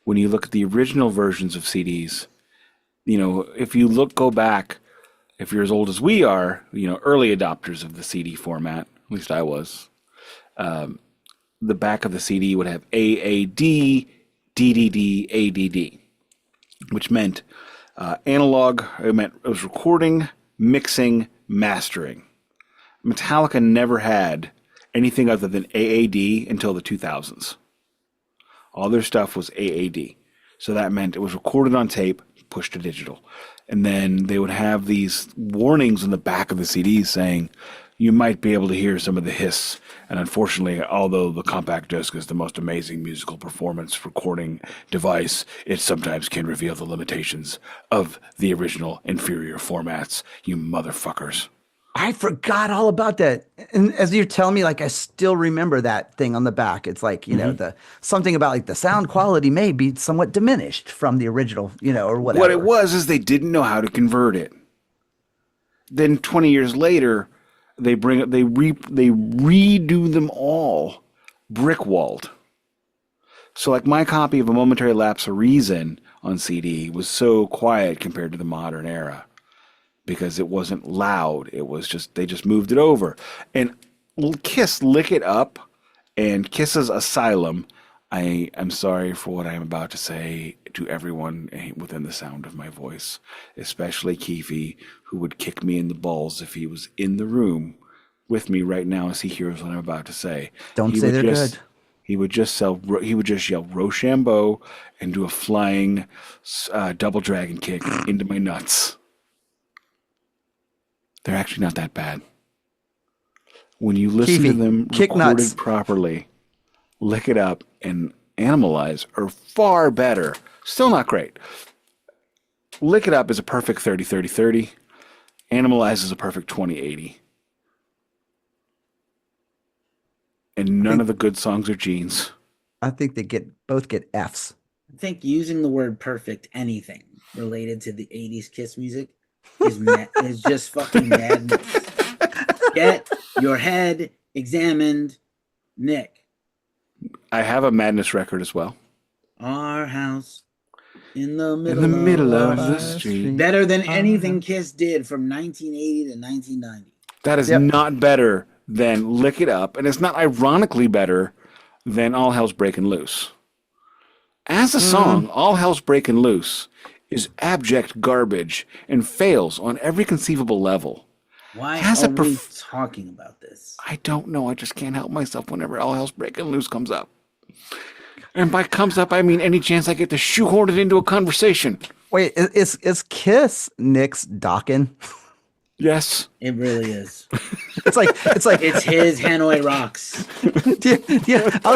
When you look at the original versions of CDs, if you go back, if you're as old as we are, early adopters of the CD format, at least I was, the back of the CD would have AAD, DDD, ADD. Which meant analog. It was recording, mixing, mastering. Metallica never had anything other than AAD until the 2000s. All their stuff was AAD. So that meant it was recorded on tape, pushed to digital. And then they would have these warnings on the back of the CDs saying, you might be able to hear some of the hiss. And unfortunately, although the compact disc is the most amazing musical performance recording device, it sometimes can reveal the limitations of the original inferior formats, you motherfuckers. I forgot all about that. And as you're telling me, like, I still remember that thing on the back. It's like, you know, the something about like the sound quality may be somewhat diminished from the original, you know, or whatever. What it was is they didn't know how to convert it. Then 20 years later, they redo them all brick walled. So like my copy of A Momentary Lapse of Reason on CD was so quiet compared to the modern era because it wasn't loud. It was just, they just moved it over. And Kiss Lick It Up and Kiss's Asylum, I am sorry for what I am about to say to everyone within the sound of my voice, especially Keefy, who would kick me in the balls if he was in the room with me right now as he hears what I'm about to say. Don't say they're good. He would just yell Rochambeaux and do a flying double dragon kick into my nuts. They're actually not that bad. When you listen to them kick recorded nuts properly, Lick It Up and Animalize are far better. Still not great. Lick It Up is a perfect 30-30-30. Animalize is a perfect 20-80. And none of the good songs are Gene's. I think they both get Fs. I think using the word perfect anything related to the 80s Kiss music is just fucking madness. Get your head examined, Nick. I have a Madness record as well. Our house in the middle of the street. Better than anything Kiss did from 1980 to 1990. That is not better than Lick It Up, and it's not ironically better than All Hell's Breaking Loose. As a song, All Hell's Breaking Loose is abject garbage and fails on every conceivable level. Why are we talking about this? I don't know. I just can't help myself whenever All Hell's Breaking Loose comes up. And by comes up, I mean any chance I get to shoehorn it into a conversation. Wait, is Kiss Nick's Dokken? Yes, it really is. It's like it's his Hanoi Rocks. Yeah. I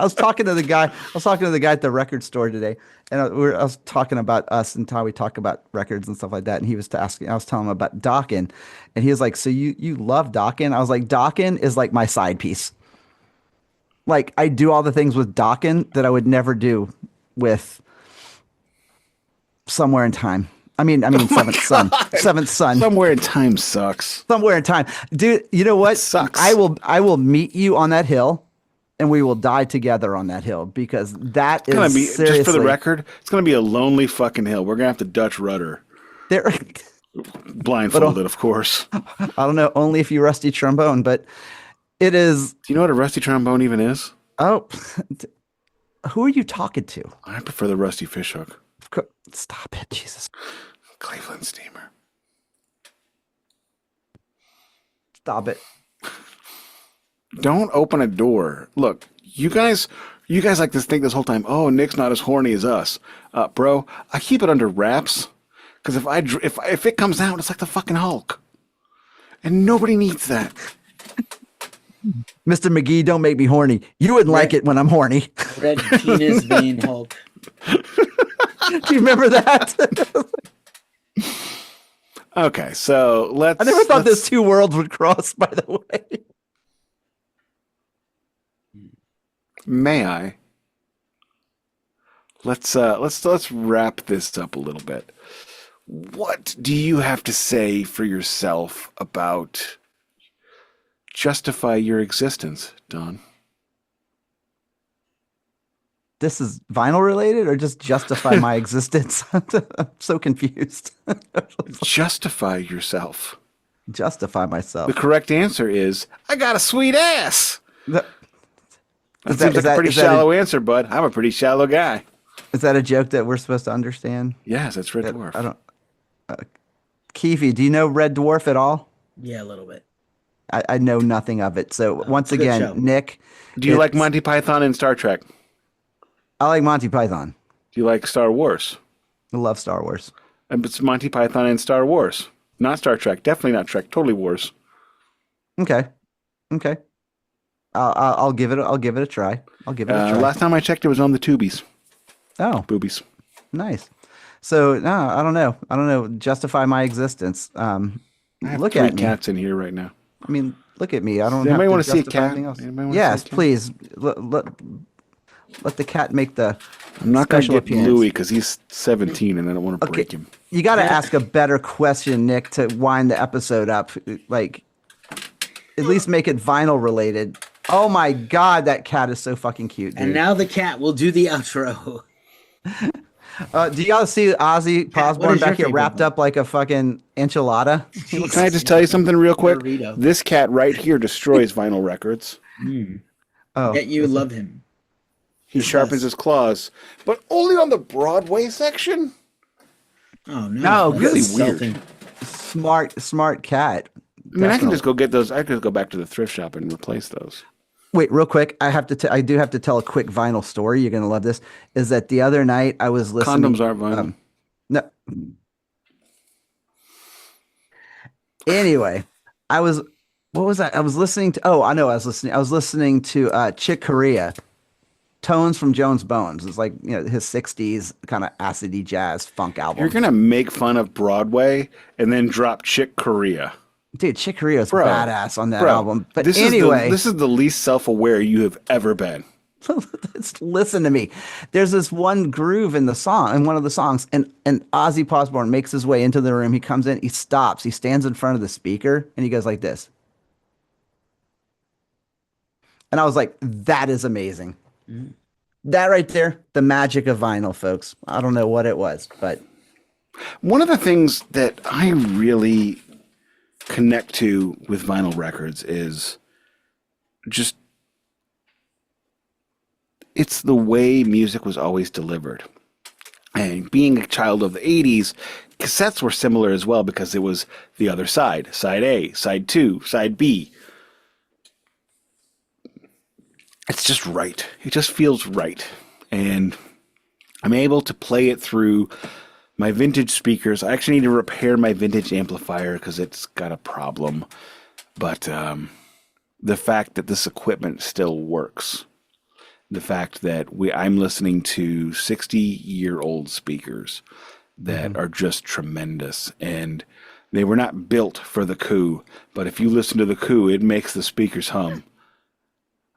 was talking to the guy. I was talking to the guy at the record store today, and I was talking about us and how we talk about records and stuff like that. And he was asking. I was telling him about Dokken, and he was like, "So you love Dokken?" I was like, "Dokken is like my side piece. Like I do all the things with Dokken that I would never do with Somewhere in Time." I mean, Seventh Son. Seventh Son. Somewhere in Time sucks. Somewhere in Time, dude. You know what? It sucks. I will meet you on that hill, and we will die together on that hill because that is gonna be seriously, just for the record. It's gonna be a lonely fucking hill. We're gonna have to Dutch rudder. There, blindfolded, of course. I don't know. Only if you rusty trombone, but it is. Do you know what a rusty trombone even is? Oh, who are you talking to? I prefer the rusty fishhook. Stop it, Jesus. Cleveland steamer. Stop it. Don't open a door. Look, you guys like to think this whole time, oh, Nick's not as horny as us. Bro, I keep it under wraps because if it comes out, it's like the fucking Hulk. And nobody needs that. Mr. McGee, don't make me horny. You wouldn't like it when I'm horny. Red penis vein Hulk. Do you remember that? Okay, so let's. I never thought those two worlds would cross, by the way. May I? Let's wrap this up a little bit. What do you have to say for yourself about Justify Your Existence, Don? This is vinyl related or just justify my existence? I'm so confused. Justify yourself. Justify myself. The correct answer is, I got a sweet ass. That seems like a pretty shallow answer, bud. I'm a pretty shallow guy. Is that a joke that we're supposed to understand? Yes, that's Red Dwarf. I don't. Keefy, do you know Red Dwarf at all? Yeah, a little bit. I know nothing of it. So once again, show. Nick. Do you like Monty Python and Star Trek? I like Monty Python. Do you like Star Wars? I love Star Wars. And it's Monty Python and Star Wars. Not Star Trek. Definitely not Trek. Totally Wars. Okay. Okay. I'll give it. I'll give it a try. I'll give it a try. Last time I checked, it was on the Tubies. Oh, Boobies. nice. So no, I don't know. I don't know. Justify my existence. I have Look 3 at me. cats in here right now. I mean, look at me. I don't. Anybody have want to to see a justify cat? anything else. Anybody wanna Yes, see a cat? please. Let the cat make the. I'm not going to special get appearance. Louis because he's 17 and I don't want to break him. You got to ask a better question, Nick, to wind the episode up. Like, at least make it vinyl related. Oh my God, that cat is so fucking cute, dude. And now the cat will do the outro. Do y'all see Ozzy Cat, what Posborn is your back here favorite wrapped one? up like a fucking enchilada? Can I just tell you something real quick? Burrito. This cat right here destroys vinyl records. Oh, Yet you love him. He sharpens his claws, but only on the Broadway section. Oh no! No, That's really insulting. smart cat. I mean, I can just go get those. I could go back to the thrift shop and replace those. Wait, real quick. I do have to tell a quick vinyl story. You're gonna love this. Is that the other night I was listening? Condoms aren't vinyl. No. Anyway, what was I? I was listening to. Oh, I know. I was listening to Chick Corea, Tones from Jones Bones. It's like his '60s kind of acidy jazz funk album. You're gonna make fun of Broadway and then drop Chick Corea. Dude, Chick Corea is Bro, badass on that Bro, album. But this anyway, this is the least self-aware you have ever been. listen to me. There's this one groove in one of the songs, and Ozzy Posborn makes his way into the room. He comes in, he stops, he stands in front of the speaker, and he goes like this. And I was like, that is amazing. That right there, the magic of vinyl, folks. I don't know what it was, but One of the things that I really connect to with vinyl records is just it's the way music was always delivered. And being a child of the 80s, cassettes were similar as well because it was the other side, side A, side 2, side B. It's just right. It just feels right. And I'm able to play it through my vintage speakers. I actually need to repair my vintage amplifier because it's got a problem. But the fact that this equipment still works, the fact that I'm listening to 60-year-old speakers that are just tremendous. And they were not built for the coup, but if you listen to the coup, it makes the speakers hum.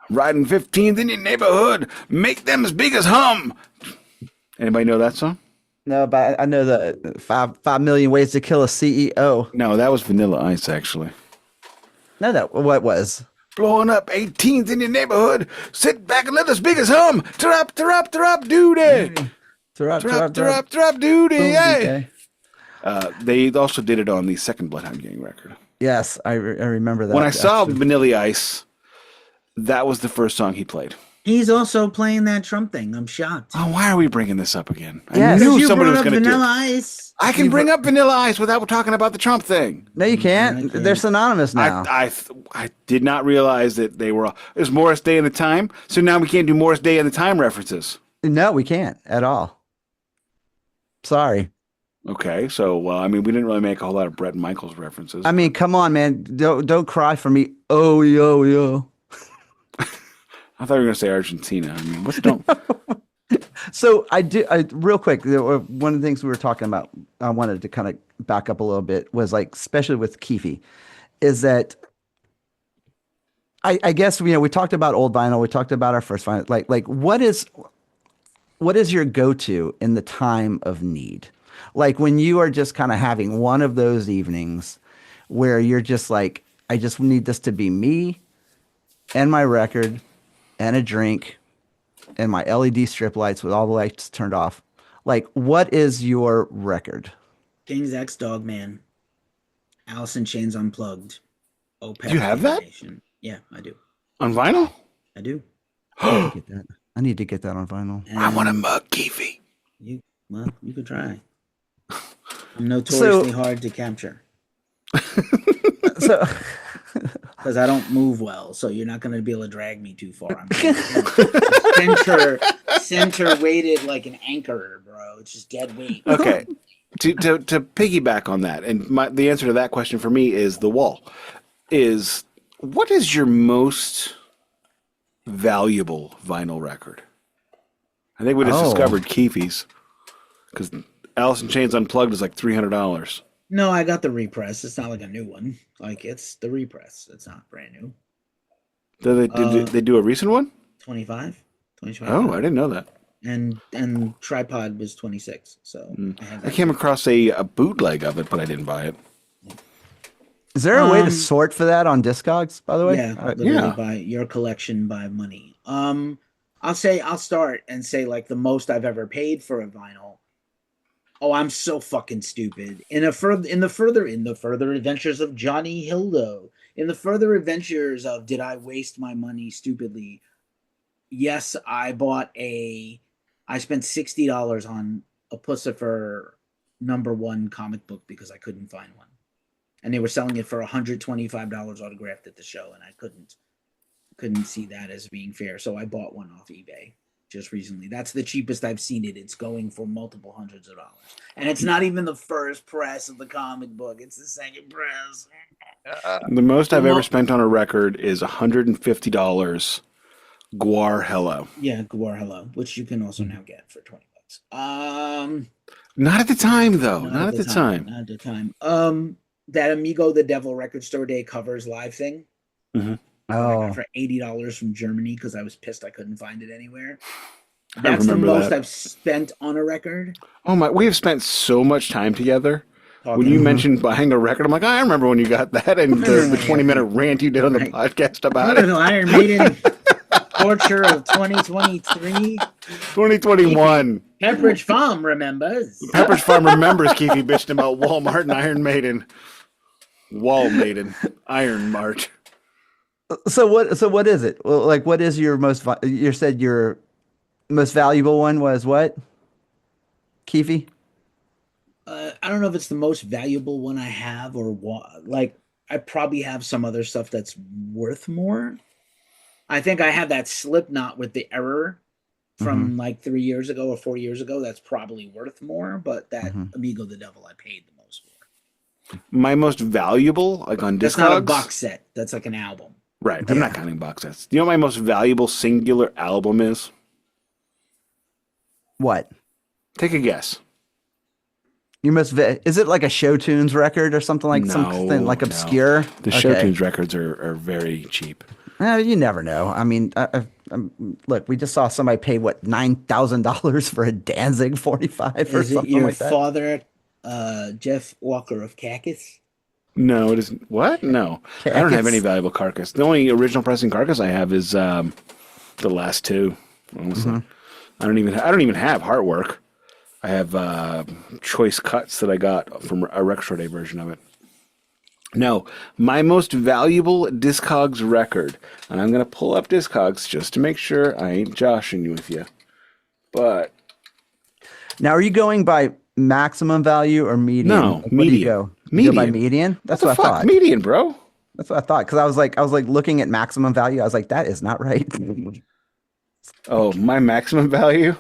Riding 15th in your neighborhood, make them as big as hum. Anybody know that song? no, but I know the 5 million ways to kill a CEO. No, that was Vanilla Ice, actually. No, what was? Blowing up 18th in your neighborhood, sit back and let us big as hum. Drop, duty. Drop, duty. Hey. They also did it on the second Bloodhound Gang record. Yes, I remember that. When I saw actually. Vanilla Ice, that was the first song he played. He's also playing that Trump thing. I'm shocked. Oh, why are we bringing this up again? Yes. I knew You somebody brought was up going to do Vanilla it. Ice. I can bring up Vanilla Ice without talking about the Trump thing. No, you can't. can't. They're synonymous now. I did not realize that they were. It was Morris Day and the Time, so now we can't do Morris Day and the Time references. No, we can't at all. Sorry. Okay, so well, I mean, we didn't really make a whole lot of Bret Michaels references. I mean, come on, man. Don't cry for me. Oh, yo. I thought you were going to say Argentina. I mean, what's don't? So I real quick, one of the things we were talking about, I wanted to kind of back up a little bit, was like, especially with Keefy, is that I guess, we talked about old vinyl, we talked about our first vinyl, like what is your go-to in the time of need? Like when you are just kind of having one of those evenings where you're just like, I just need this to be me and my record and a drink and my LED strip lights with all the lights turned off. Like, what is your record? King's X Dog Man. Alice in Chains Unplugged. Oh, Do you have that? Yeah, I do. On vinyl? I do. Get that. I need to get that on vinyl. I want to mug Keefy. You could try. I'm notoriously hard to capture. So because I don't move well, so you're not going to be able to drag me too far. I'm center weighted like an anchor, bro. It's just dead weight. Okay. To piggyback on that, and the answer to that question for me is the wall. What is your most valuable vinyl record? I think we just discovered Keefy's, because Alice in Chains Unplugged is like $300. No, I got the repress. It's not like a new one. Like, it's the repress. It's not brand new. Did they do a recent one? 25. Oh, I didn't know that. And tripod was 26. So I came across a bootleg of it, but I didn't buy it. Is there a way to sort for that on Discogs, by the way? Yeah, literally by your collection by money. I'll start and say like the most I've ever paid for a vinyl. Oh, I'm so fucking stupid. In the further adventures of Johnny Hildo, in the further adventures of did I waste my money stupidly? Yes, I spent $60 on a Pussifer #1 comic book because I couldn't find one. And they were selling it for $125 autographed at the show, and I couldn't see that as being fair. So I bought one off eBay just recently. That's the cheapest I've seen it. It's going for multiple hundreds of dollars. And it's not even the first press of the comic book. It's the second press. The most I've ever spent on a record is $150 Guar Hello. Yeah, Guar Hello, which you can also now get for $20. Not at the time, though. Not at the time. Not at the time. That Amigo the Devil Record Store Day covers live thing. Mm-hmm. I got for $80 from Germany because I was pissed I couldn't find it anywhere. That's the most I've spent on a record. Oh my! We have spent so much time together. When you mentioned buying a record, I'm like, I remember when you got that and the 20-minute rant you did on the podcast about it. Iron Maiden Torture of 2023. 2021. Pepperidge Farm remembers. Pepperidge Farm remembers Keefy bitching about Walmart and Iron Maiden. Wall Maiden. Iron Mart. So what is it? Well, like, what is your most? You said your most valuable one was what? Keefy? I don't know if it's the most valuable one I have or what. Like, I probably have some other stuff that's worth more. I think I have that Slipknot with the error from like 3 years ago or 4 years ago. That's probably worth more. But that Amigo the Devil, I paid the most for. My most valuable, like on Discogs. That's not a box set. That's like an album. Right. I'm not counting box sets. You know what my most valuable singular album is? What? Take a guess. Your most is it like a Show Tunes record or something like something like obscure? The Show Tunes records are very cheap. You never know. I mean, look, we just saw somebody pay what $9,000 for a Danzig 45 or is something it your like that. Father, Jeff Walker of Cactus? No, it isn't. What? No, I don't have any valuable Carcass. The only original pressing Carcass I have is the last two. Honestly, I don't even have Heartwork. I have choice cuts that I got from a Retro Day version of it. No, my most valuable Discogs record, and I'm going to pull up Discogs just to make sure I ain't joshing with you. But now, are you going by maximum value or median? No, like, median. You Median. go by median? That's what I thought. Median, bro. That's what I thought. Because I was like looking at maximum value. I was like, that is not right. Oh, my maximum value?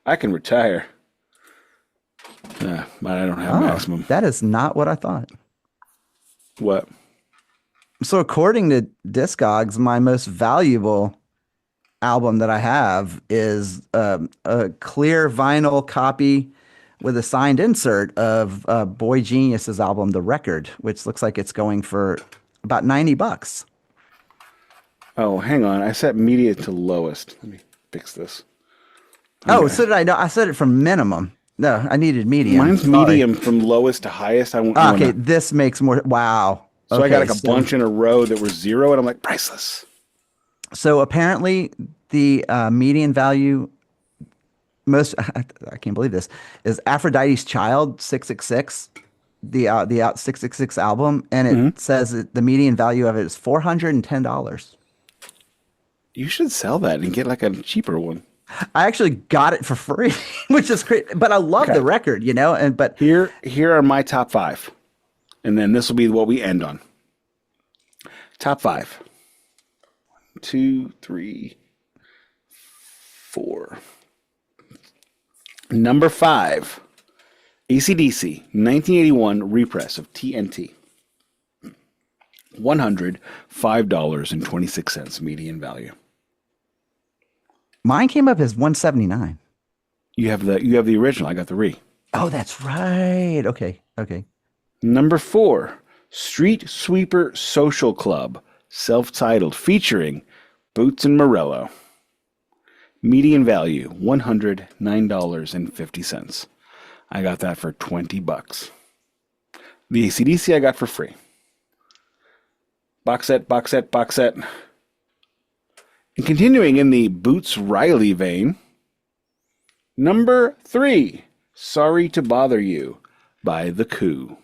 I can retire. But I don't have maximum. That is not what I thought. What? So according to Discogs, my most valuable album that I have is a clear vinyl copy with a signed insert of Boy Genius's album, The Record, which looks like it's going for about $90. Oh, hang on. I set media to lowest. Let me fix this. Okay. Oh, so did I? No, I set it from minimum. No, I needed medium. Mine's medium from lowest to highest. Okay, this makes more. Wow. So I got like a bunch in a row that were 0, and I'm like, priceless. So apparently the median value, I can't believe this, is Aphrodite's Child 666, the 666 album, and it says that the median value of it is $410. You should sell that and get like a cheaper one. I actually got it for free, which is great. But I love the record, you know. But here are my top 5, and then this will be what we end on. Top 5. 1, 2, 3, 4. Number 5. AC/DC 1981 repress of TNT. $105.26 median value. Mine came up as 179. You have the original. I got the re. Oh, that's right. Okay. Number 4, Street Sweeper Social Club, self-titled, featuring Boots and Morello. Median value $109.50. I got that for $20. The AC/DC I got for free. Box set. And continuing in the Boots Riley vein, number 3, Sorry to Bother You by The Coup.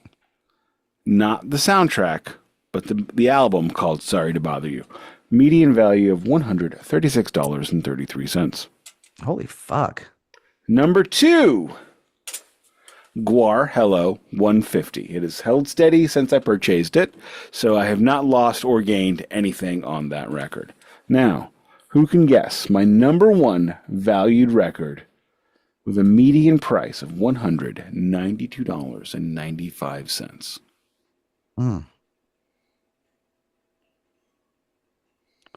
Not the soundtrack, but the album called Sorry to Bother You. Median value of $136.33. Holy fuck. Number 2, Guar Hello 150. It has held steady since I purchased it, so I have not lost or gained anything on that record. Now, who can guess my number 1 valued record with a median price of $192.95? Hold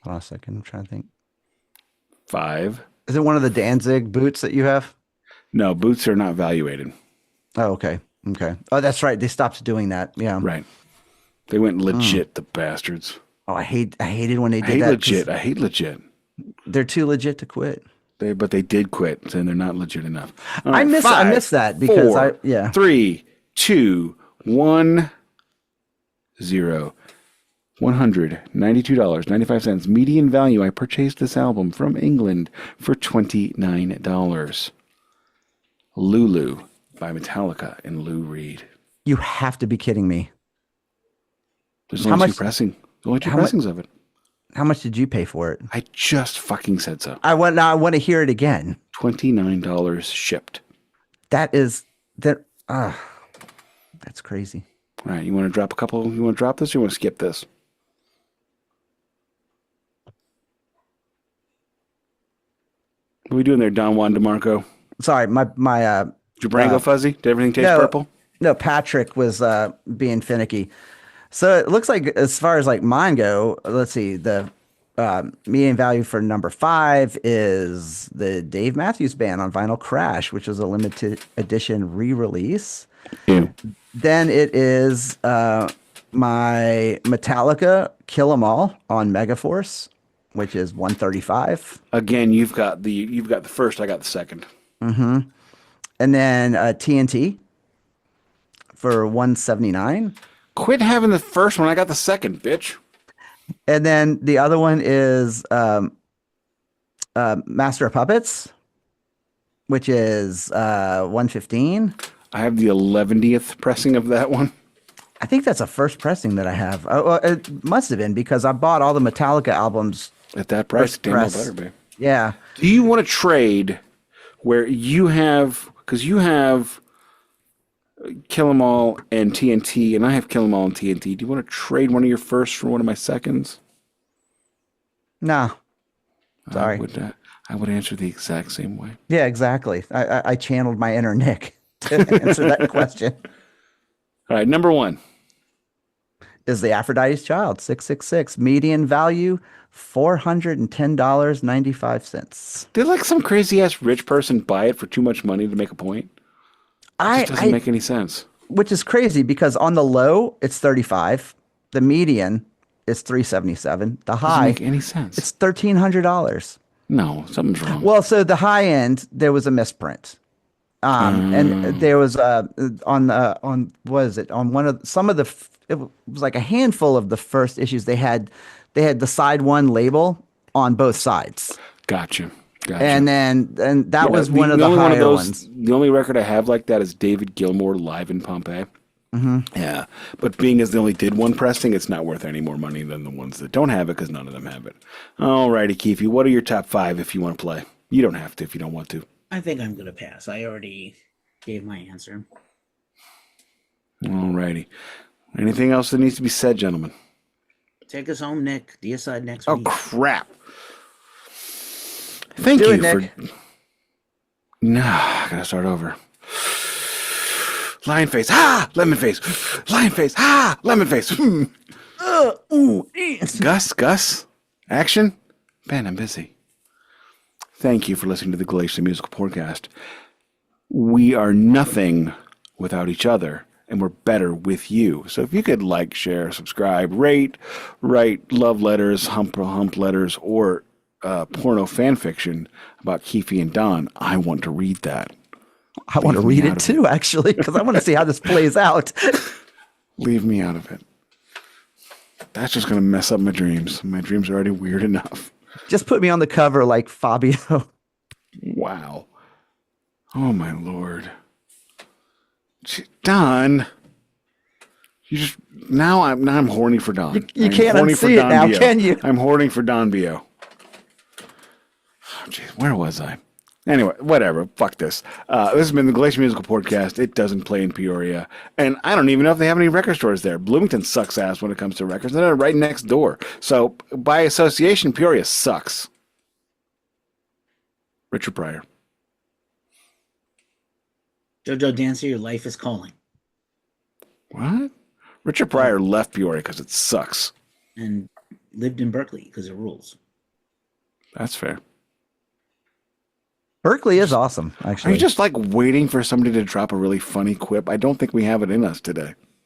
on a second. I'm trying to think. 5. Is it one of the Danzig boots that you have? No, boots are not valuated. Oh, okay. Oh, that's right. They stopped doing that. Yeah. Right. They went legit, the bastards. Oh, I hated when they I did hate that. legit. I hate legit. They're too legit to quit. But they did quit, and they're not legit enough. All I right, miss 5, that because 4, 3, 2, 1, 0. $192.95. Median value. I purchased this album from England for $29. Lulu by Metallica and Lou Reed. You have to be kidding me. There's only two pressings of it. How much did you pay for it? I just fucking said so. I want to hear it again. $29 shipped. That's crazy. All right, you want to drop a couple? You want to drop this or you want to skip this? What are we doing there, Don Juan DeMarco? Sorry, my Did your brain go fuzzy? Did everything taste purple? No, Patrick was being finicky. So it looks like as far as like mine go, let's see, the median value for number 5 is the Dave Matthews Band on vinyl Crash, which is a limited edition re-release. Yeah. Then it is my Metallica Kill 'Em All on Megaforce, which is $135. Again, you've got the first, I got the second. Mm-hmm. And then TNT for $179. Quit having the first one. I got the second, bitch. And then the other one is Master of Puppets, which is $115. I have the 11th pressing of that one. I think that's a first pressing that I have. It must have been because I bought all the Metallica albums at that price. First damn press. well better, babe. Yeah. Do you want to trade where you have, because you have Kill 'Em All and TNT, and I have Kill 'Em All and TNT. Do you want to trade one of your firsts for one of my seconds? No. Sorry. I would answer the exact same way. Yeah, exactly. I channeled my inner Nick to answer that question. All right, number 1 is the Aphrodite's Child, 666. Median value, $410.95. Did like some crazy ass rich person buy it for too much money to make a point? It doesn't make any sense. Which is crazy because on the low, it's 35. The median is 377. The high, doesn't make any sense. It's $1,300. No, something's wrong. Well, so the high end, there was a misprint. And there was on what is it, on one of some of the, it was like a handful of the first issues, they had the side one label on both sides. Gotcha. And that was one of the higher ones. The only record I have like that is David Gilmour live in Pompeii. Mm-hmm. Yeah, but being as they only did one pressing, it's not worth any more money than the ones that don't have it because none of them have it. All righty, Keefy, what are your top 5 if you want to play? You don't have to if you don't want to. I think I'm going to pass. I already gave my answer. All righty. Anything else that needs to be said, gentlemen? Take us home, Nick. Deicide next Oh, week. crap. Thank Do you it, Nick. for... No, I gotta start over. Lion face, lemon face. Lion face, lemon face. Gus, action. Ben, I'm busy. Thank you for listening to the Glacially Musical Pouredcast. We are nothing without each other, and we're better with you. So if you could like, share, subscribe, rate, write love letters, hump letters, or porno fan fiction about Keefy and Don, I want to read that. I want to read it too, actually, because I want to see how this plays out. Leave me out of it. That's just going to mess up my dreams. My dreams are already weird enough. Just put me on the cover like Fabio. Wow. Oh, my Lord. Don. You just now I'm horny for Don. You can't unsee it now, Bio. can you? I'm horny for Don Bio. Oh, jeez, where was I? Anyway, whatever. Fuck this. This has been the Glacially Musical Pouredcast. It doesn't play in Peoria. And I don't even know if they have any record stores there. Bloomington sucks ass when it comes to records. They're right next door. So, by association, Peoria sucks. Richard Pryor. JoJo Dancer, your life is calling. What? Richard Pryor left Peoria because it sucks. And lived in Berkeley because it rules. That's fair. Berkeley is awesome, Are actually. you just like waiting for somebody to drop a really funny quip? I don't think we have it in us today.